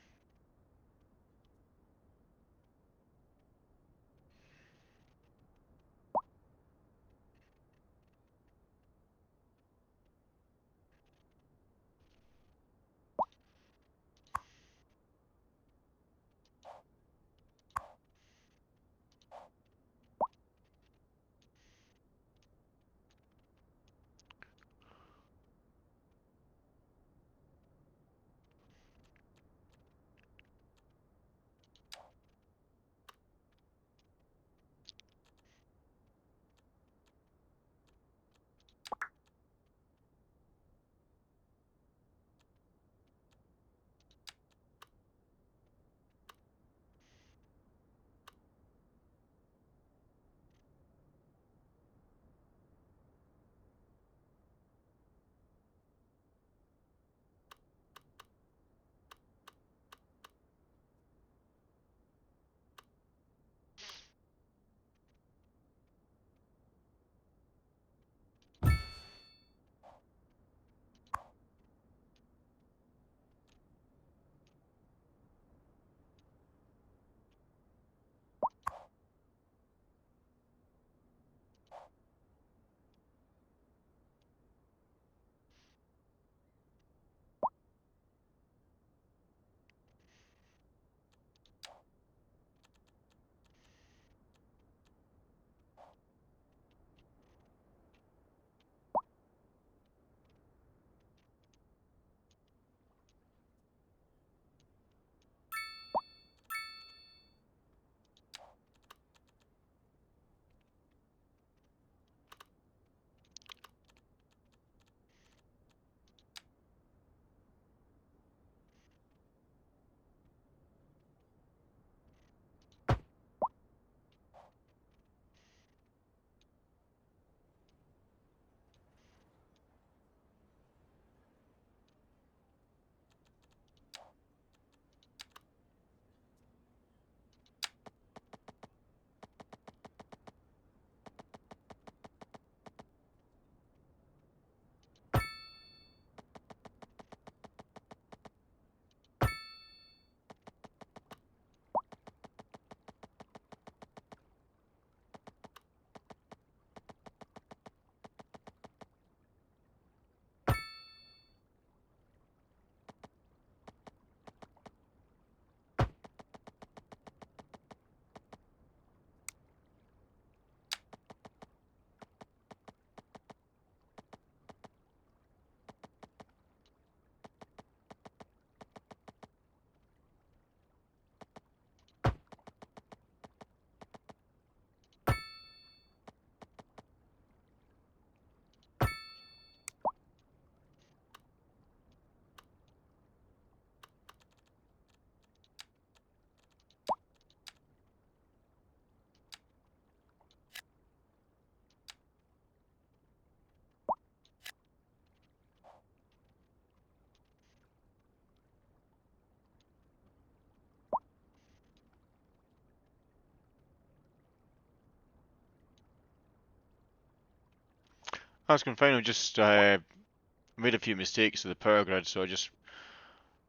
I was confined. I just made a few mistakes with the power grid, so I just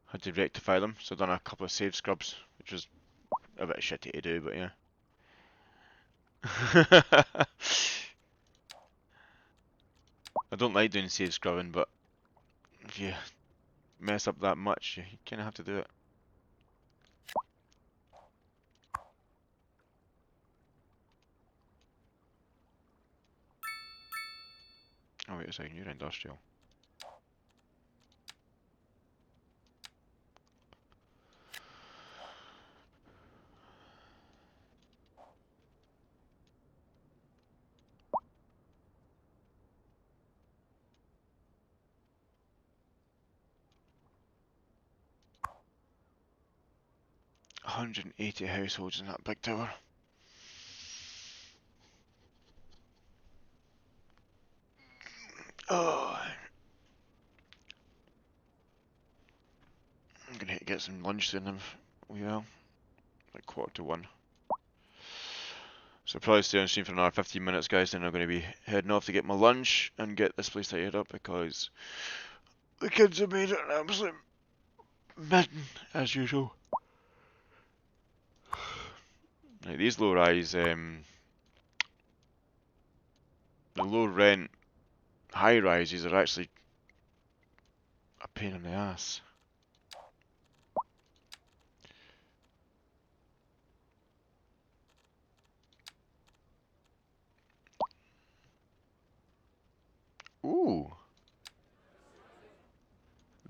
had to rectify them. So I've done a couple of save scrubs, which was a bit shitty to do, but yeah. I don't like doing save scrubbing, but if you mess up that much, you kind of have to do it. Oh wait a second, you're industrial. $180 households in that big tower. Oh, I'm gonna get some lunch soon then. Well, like 1:45. So I'll probably stay on stream for another 15 minutes, guys, then I'm going to be heading off to get my lunch and get this place tidied up because the kids have made it an absolute mitten, as usual. Now, these low-rise, the low-rent high-rises are actually a pain in the ass. Ooh,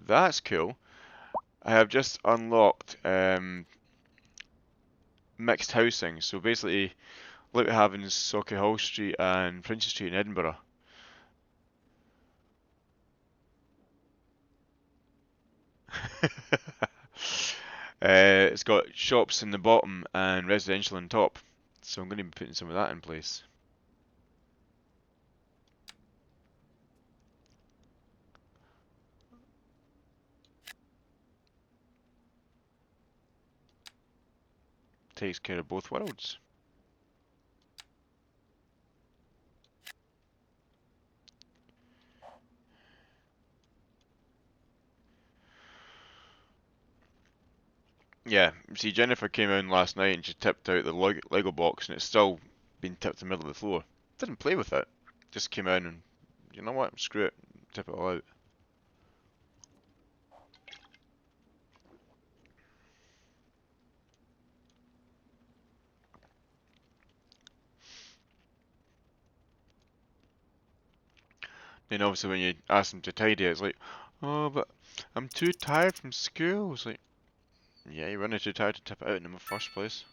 that's cool. I have just unlocked mixed housing, so basically, like we have in Sauchiehall Street and Princess Street in Edinburgh. It's got shops in the bottom and residential on top, so I'm going to be putting some of that in place. Takes care of both worlds. Yeah, see, Jennifer came in last night and she tipped out the Lego box and it's still been tipped in the middle of the floor. Didn't play with it. Just came in and, you know what, screw it, tip it all out. Then obviously when you ask them to tidy it, it's like, oh, but I'm too tired from school. It's like, yeah, you weren't too tired to tip it out in the first place.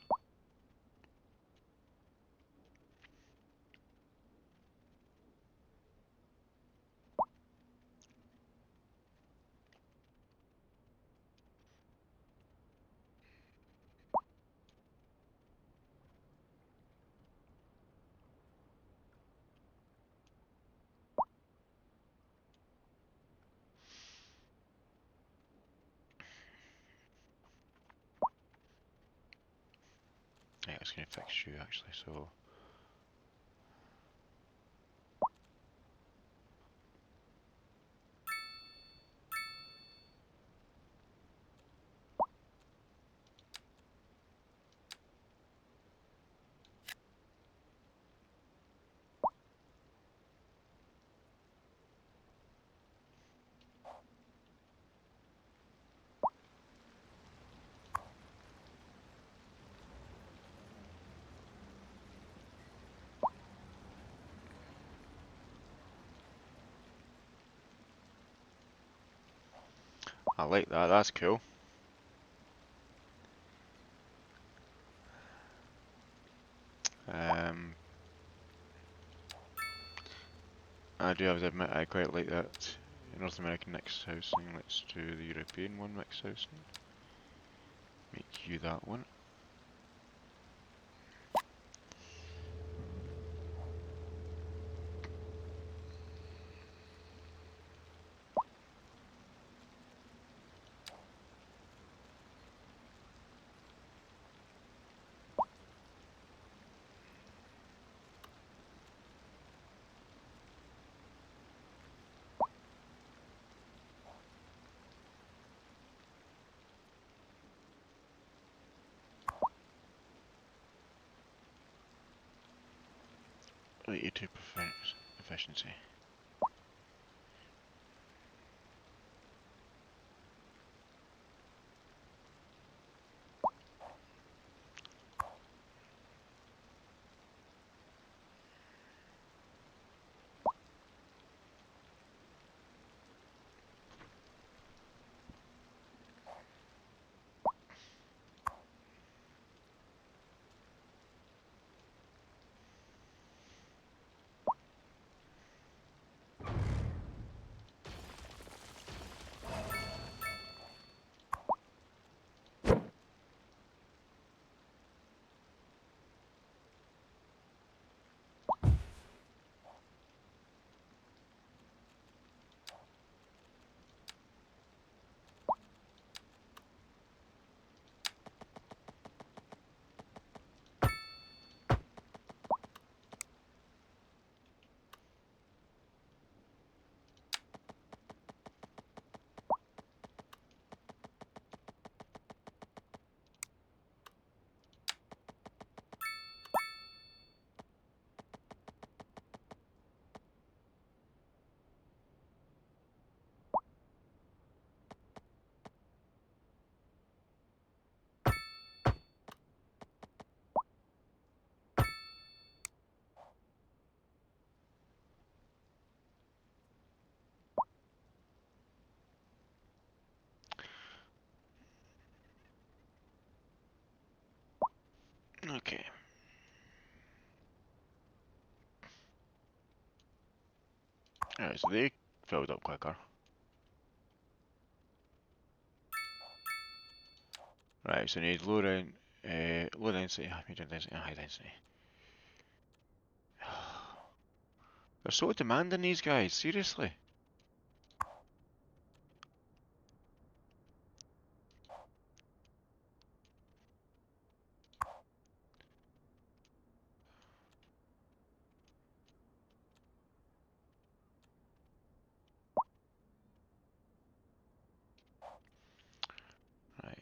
Yeah, it's going to fix you actually, so... I like that, that's cool. Um, I do have to admit I quite like that North American mixed housing. Let's do the European one mixed housing. Make you that one. Efficiency. Okay. Alright, so they filled up quicker. Right, so we need low density, medium density, and high density. They're so demanding, these guys, seriously. Right.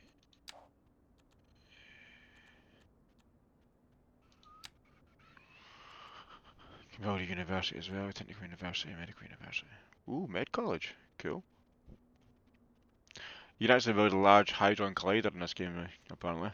Community University as well, Technical University, Medical University. Ooh, Med College. Cool. You can actually build a large Hadron Collider in this game, apparently.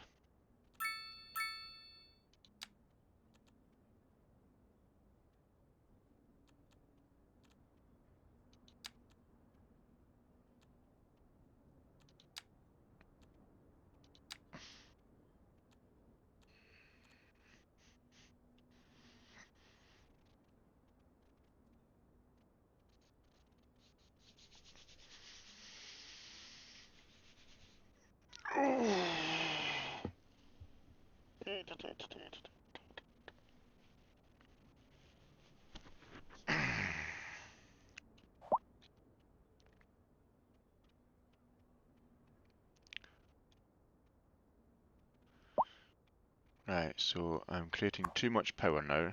Right, so I'm creating too much power now,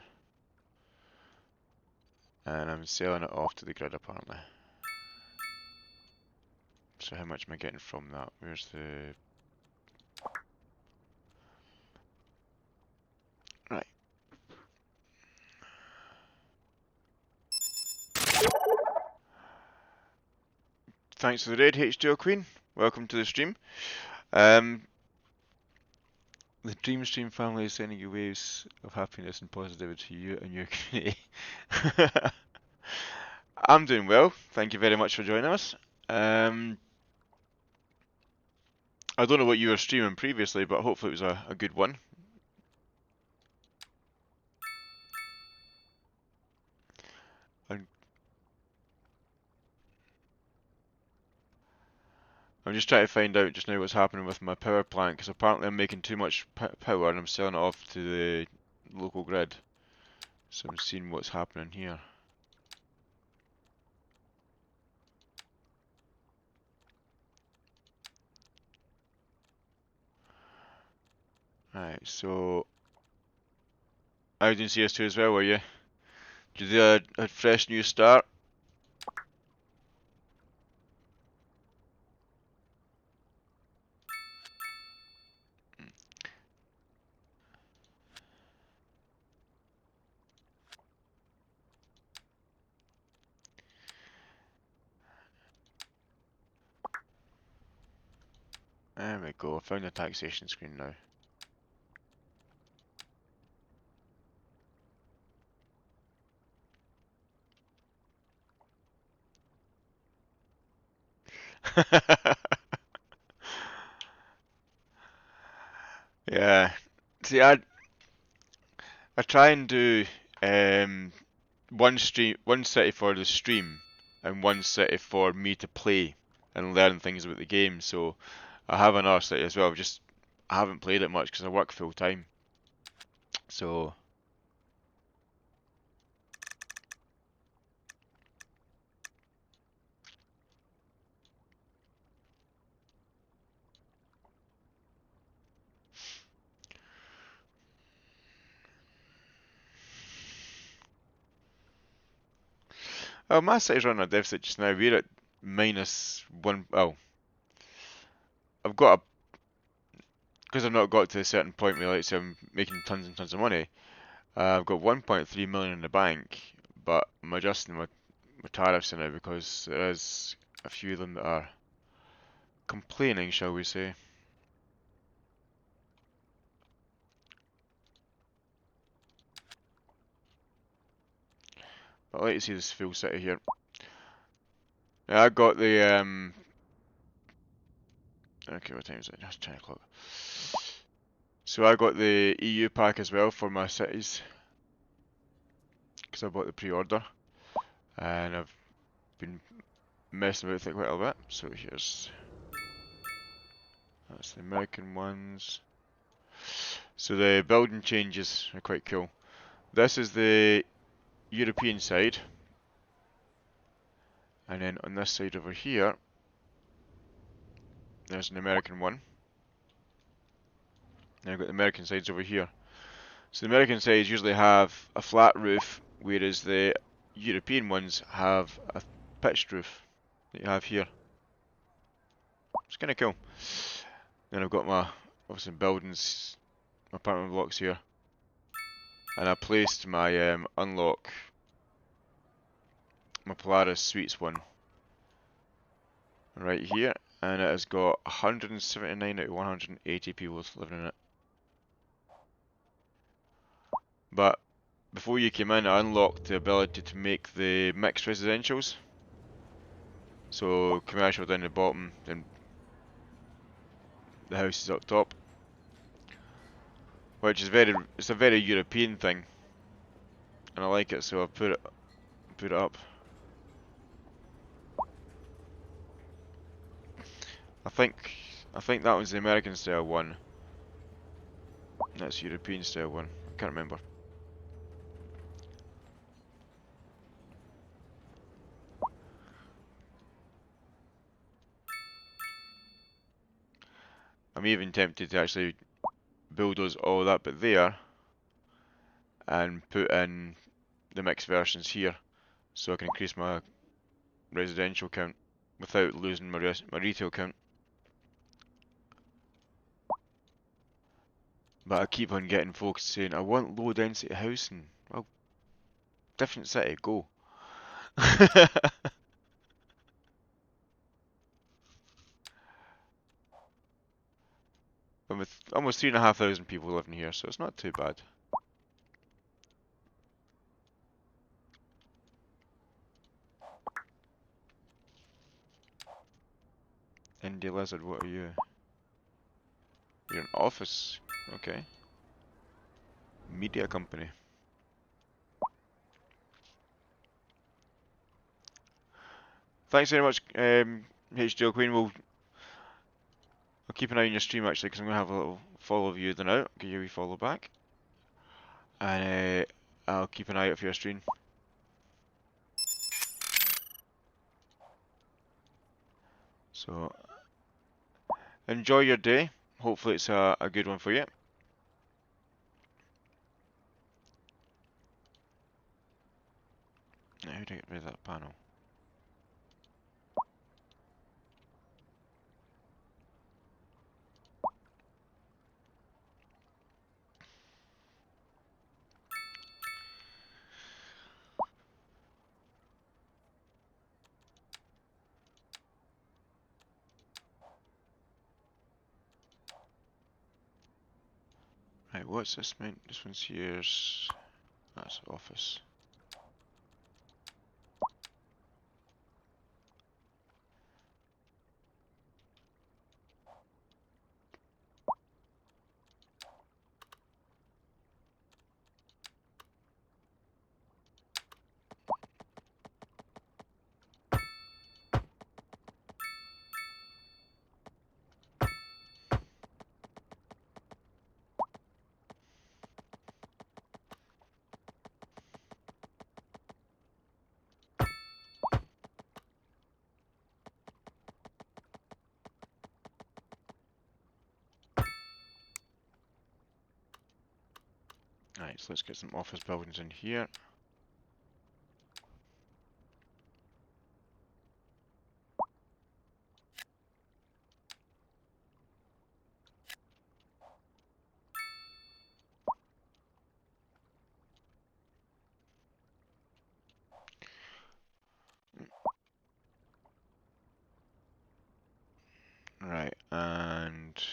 and I'm selling it off to the grid apparently. So how much am I getting from that? Where's the... Right. Thanks to the Red H2O Queen. Welcome to the stream. The Dream Stream family is sending you waves of happiness and positivity to you and your community. I'm doing well. Thank you very much for joining us. I don't know what you were streaming previously, but hopefully it was a good one. I'm just trying to find out just now what's happening with my power plant, because apparently I'm making too much power and I'm selling it off to the local grid. So I'm seeing what's happening here. Right, so I was in CS2 as well, were you? Did you do a fresh new start? There we go, I found the taxation screen now. Yeah. See, I try and do one city for the stream, and one city for me to play and learn things about the game. So I have another city as well. Just I haven't played it much because I work full time. So oh, my city's running a deficit just now. We're at -1. Oh, I've got a because I've not got to a certain point where, like, say, I'm making tons and tons of money. I've got 1.3 million in the bank, but I'm adjusting my tariffs now because there is a few of them that are complaining, shall we say. But I'd like to see this full city here. Yeah, I got the okay, what time is it? Just 10 o'clock. So I got the EU pack as well for my cities, because I bought the pre-order, and I've been messing with it quite a bit. So that's the American ones. So the building changes are quite cool. This is the European side, and then on this side over here, there's an American one. And I've got the American sides over here. So the American sides usually have a flat roof, whereas the European ones have a pitched roof that you have here. It's kind of cool. Then I've got my, obviously, buildings, my apartment blocks here. And I placed my unlock, my Polaris Suites one right here. And it has got 179 out of 180 people living in it. But before you came in, I unlocked the ability to make the mixed residentials. So commercial down the bottom, then the house is up top. Which is it's a very European thing. And I like it, so I put it up. I think that one's the American style one. That's European style one. I can't remember. I'm even tempted to actually bulldoze all that bit there and put in the mixed versions here, so I can increase my residential count without losing my retail count. But I keep on getting folks saying, I want low density housing. Well, different city, go. And with almost 3,500 people living here, so it's not too bad. Indie Lizard, what are you? You're an office. Okay. Media company. Thanks very much, HDL Queen. I'll keep an eye on your stream actually, because I'm going to have a little follow of you then out. Give you a wee follow back. And I'll keep an eye out for your stream. So, enjoy your day. Hopefully it's a good one for you. Now, how do I get rid of that panel? Right, what's this meant? This one's here's... That's office. Right, so let's get some office buildings in here. Right, and...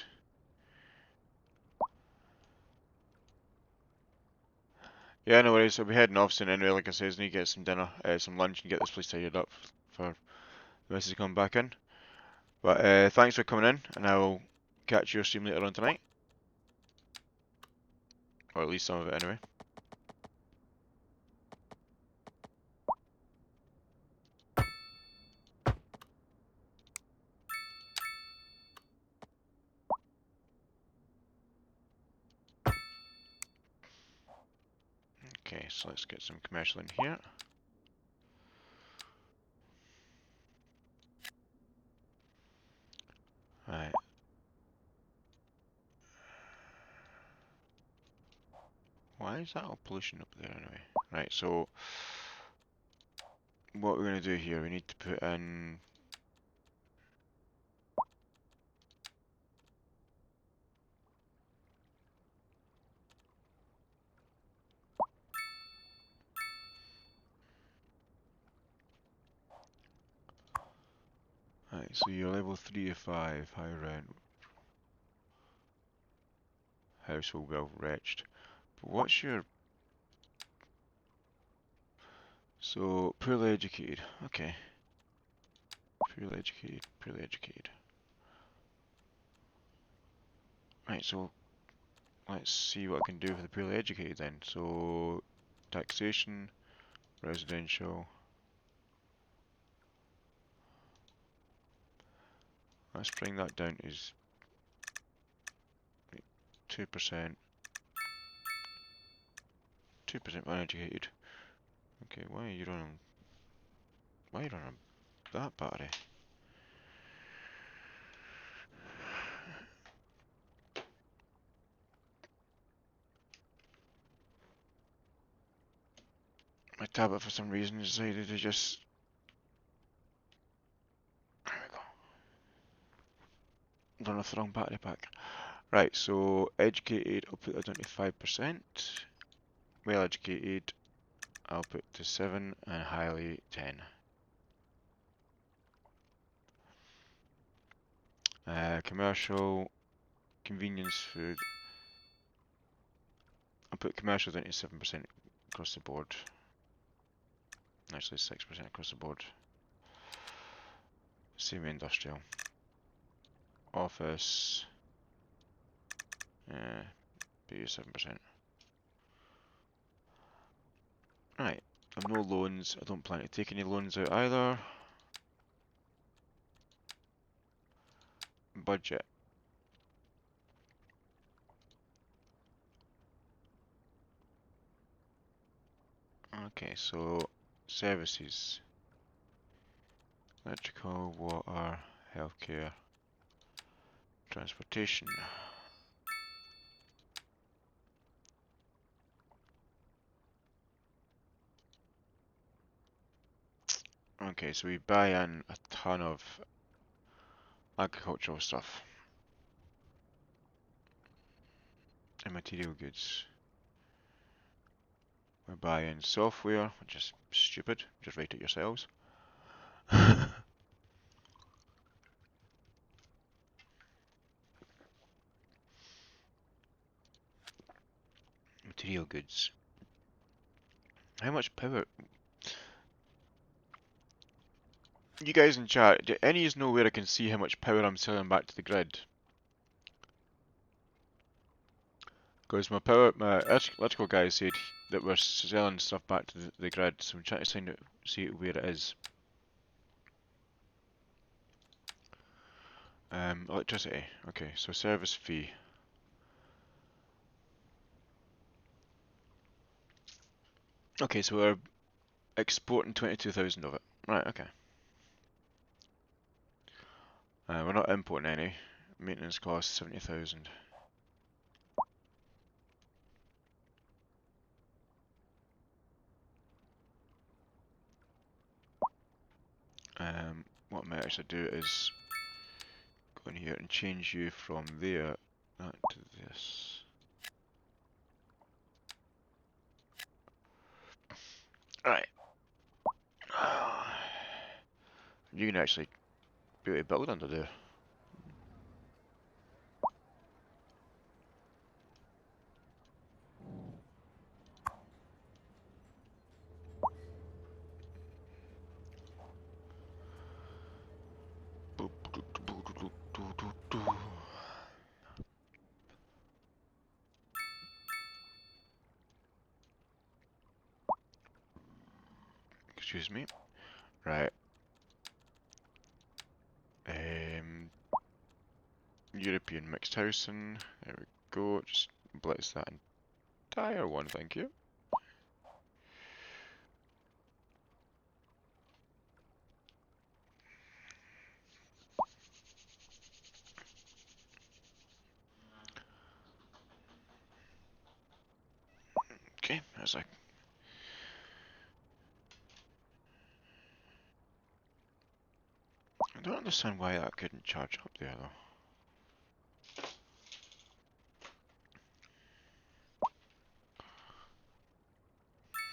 Yeah, no worries. I'll be heading off soon anyway. Like I said, I need to get some dinner, some lunch, and get this place tidied up for the missus to come back in. But thanks for coming in, and I will catch your stream later on tonight. Or at least some of it anyway. Okay, so let's get some commercial in here. Right. Why is that all pollution up there anyway? Right, so what we're going to do here, we need to put in... Right, so you're level 3 of 5, high rent, household well wretched. But what's your... So, poorly educated, okay. Poorly educated, poorly educated. Right, so let's see what I can do for the poorly educated then. So, taxation, residential. Let's bring that down to 2%. 2% uneducated. Okay, why are you running? Why are you running that battery? My tablet for some reason decided to just... There we go. Run off the wrong battery pack. Right, so educated, I'll put that down to 5%. Well educated, I'll put to 7, and highly 10. Commercial, convenience food. I'll put commercial down to 7% across the board. Actually 6% across the board. Semi-industrial. Office. Be 7%. Right, I've no loans. I don't plan to take any loans out either. Budget. Okay, so services. Electrical, water, healthcare, transportation. Okay, so we buy in a ton of agricultural stuff and material goods. We're buying software, which is stupid, just write it yourselves. Material goods. How much power? You guys in chat, do any of you know where I can see how much power I'm selling back to the grid? Because my electrical guy said that we're selling stuff back to the grid, so I'm trying to find out, see where it is. Electricity. Okay, so service fee. Okay, so we're exporting 22,000 of it. Right, okay. We're not importing any. Maintenance cost 70,000. What I might actually do is go in here and change you from there to this. Right. You can actually be able to build under there. Excuse me. Right. Um, European mixed housing. There we go. Just blitz that entire one, thank you. Okay, there's a. I don't understand why that couldn't charge up there though.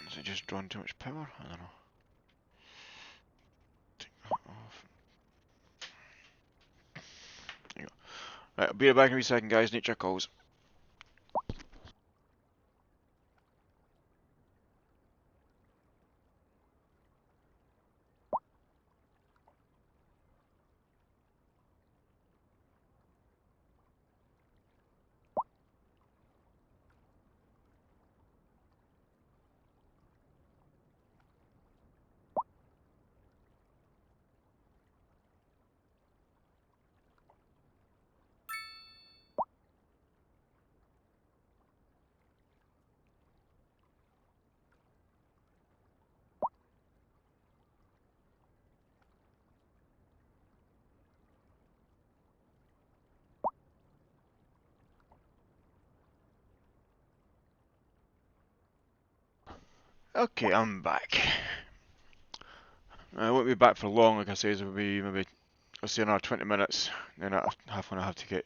Is it just drawing too much power? I don't know. Take that off. There you go. Right, I'll be right back in a wee second, guys. Nature calls. Okay, I'm back. I won't be back for long, like I say, it'll be maybe, I'll say another 20 minutes, then I half when I have to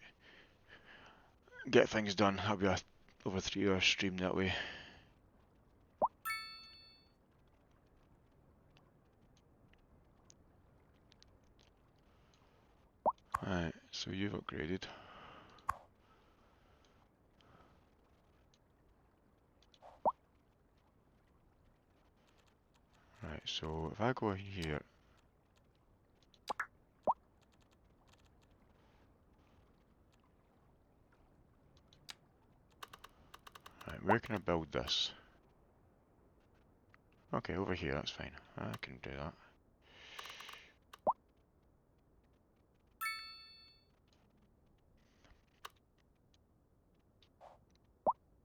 get things done. That'll be a over 3 hour stream that way. Right, so you've upgraded. Right, so if I go here, right, where can I build this? Okay, over here, that's fine. I can do that.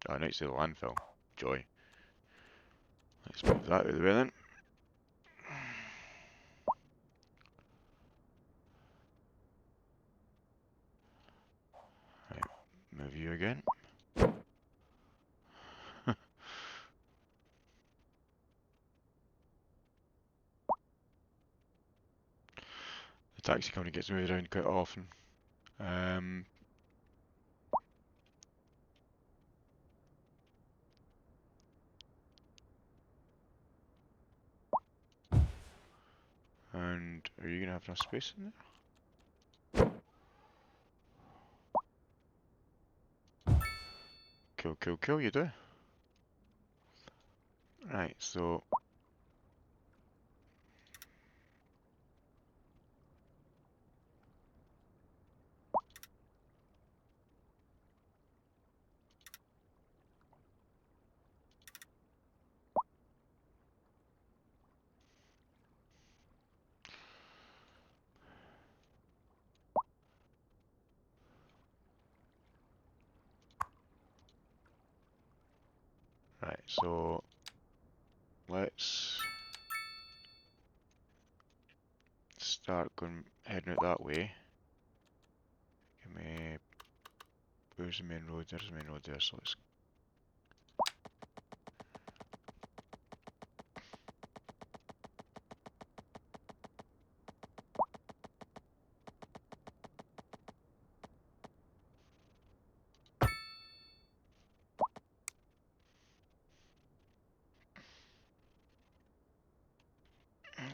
Oh, next to the landfill. Joy. Let's move that out of the way then. Right, move you again. The taxi company gets moved around quite often. Um, and are you gonna have enough space in there? Cool, cool, cool, you do. Right, so right, so let's start going heading out that way. Give me, where's the main road? There's the main road there, so let's.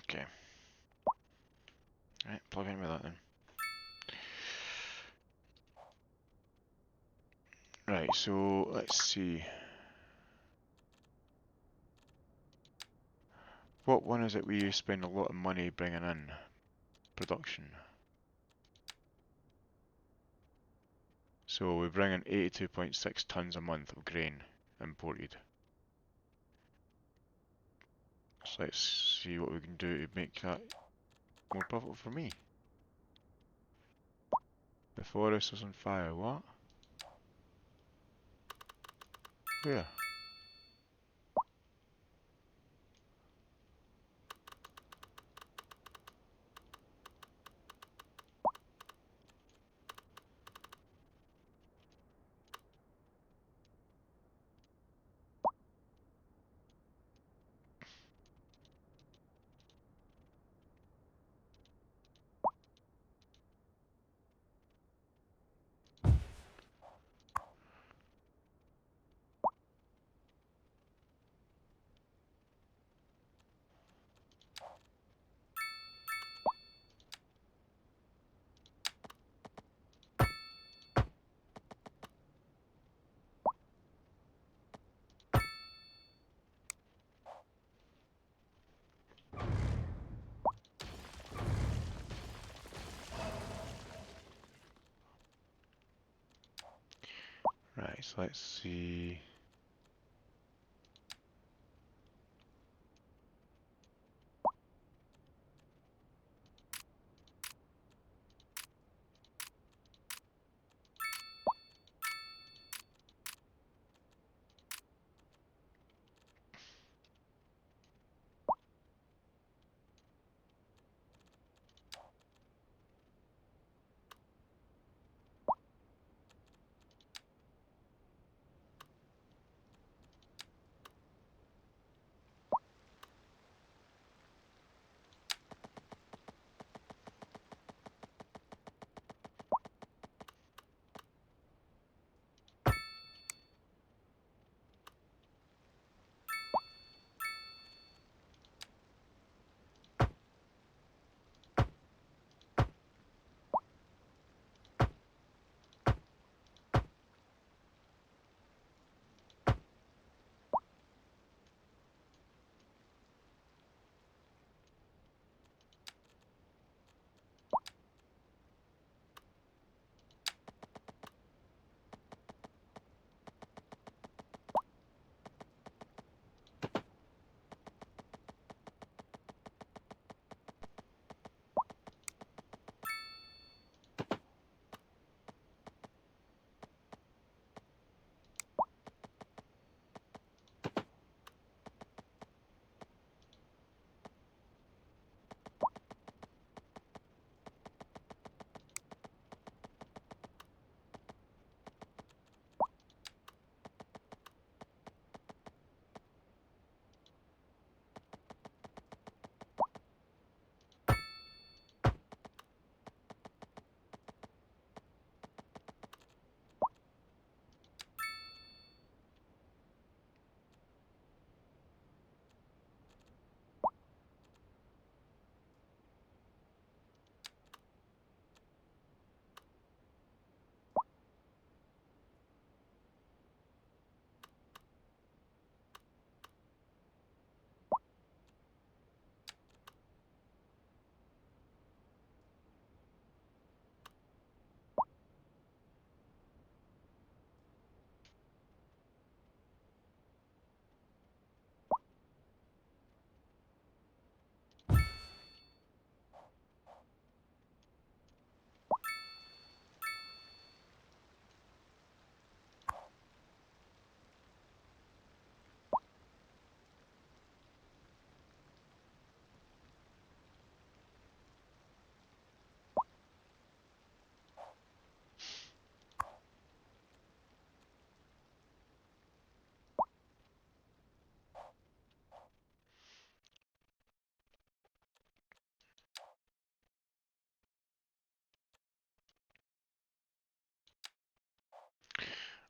Okay. Right, plug in with that then. Right, so let's see. What one is it we spend a lot of money bringing in? Production. So we bring in 82.6 tons a month of grain imported. So let's see what we can do to make that more profitable for me. The forest is on fire. What? Where? Right, so let's see.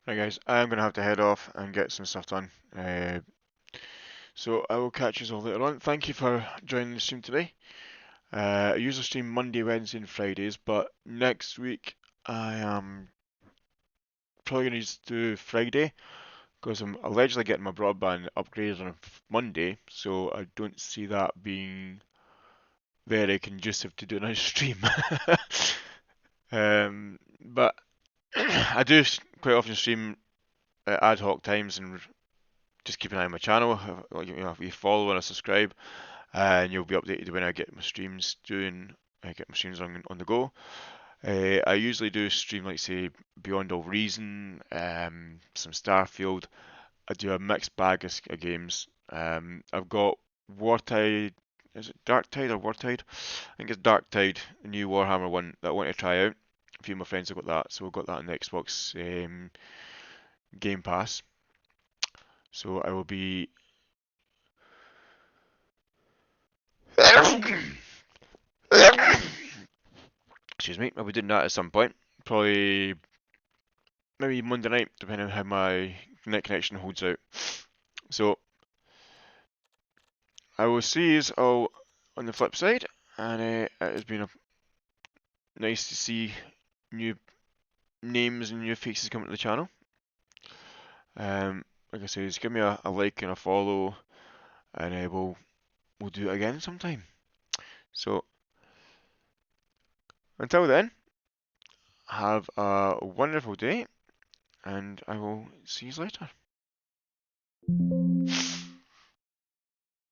Right guys, I'm going to have to head off and get some stuff done. So I will catch you all later on. Thank you for joining the stream today. I usually stream Monday, Wednesday and Fridays, but next week I am probably going to do Friday because I'm allegedly getting my broadband upgraded on Monday, so I don't see that being very conducive to doing a stream. But I do quite often stream at ad hoc times and just keep an eye on my channel. Like, if you follow and I subscribe, and you'll be updated when I get my streams doing. I get my streams on the go. I usually do stream like say Beyond All Reason, some Starfield. I do a mixed bag of games. I've got Wartide. Is it Darktide or Wartide? I think it's Darktide, the new Warhammer one that I want to try out. A few of my friends have got that, so we've got that on the Xbox Game Pass. So I will be. Excuse me. I'll be doing that at some point. Probably maybe Monday night, depending on how my net connection holds out. So I will see you all on the flip side, and it has been nice to see new names and new faces coming to the channel. Like I say, just give me a like and a follow, and we'll do it again sometime. So until then, have a wonderful day, and I will see you later.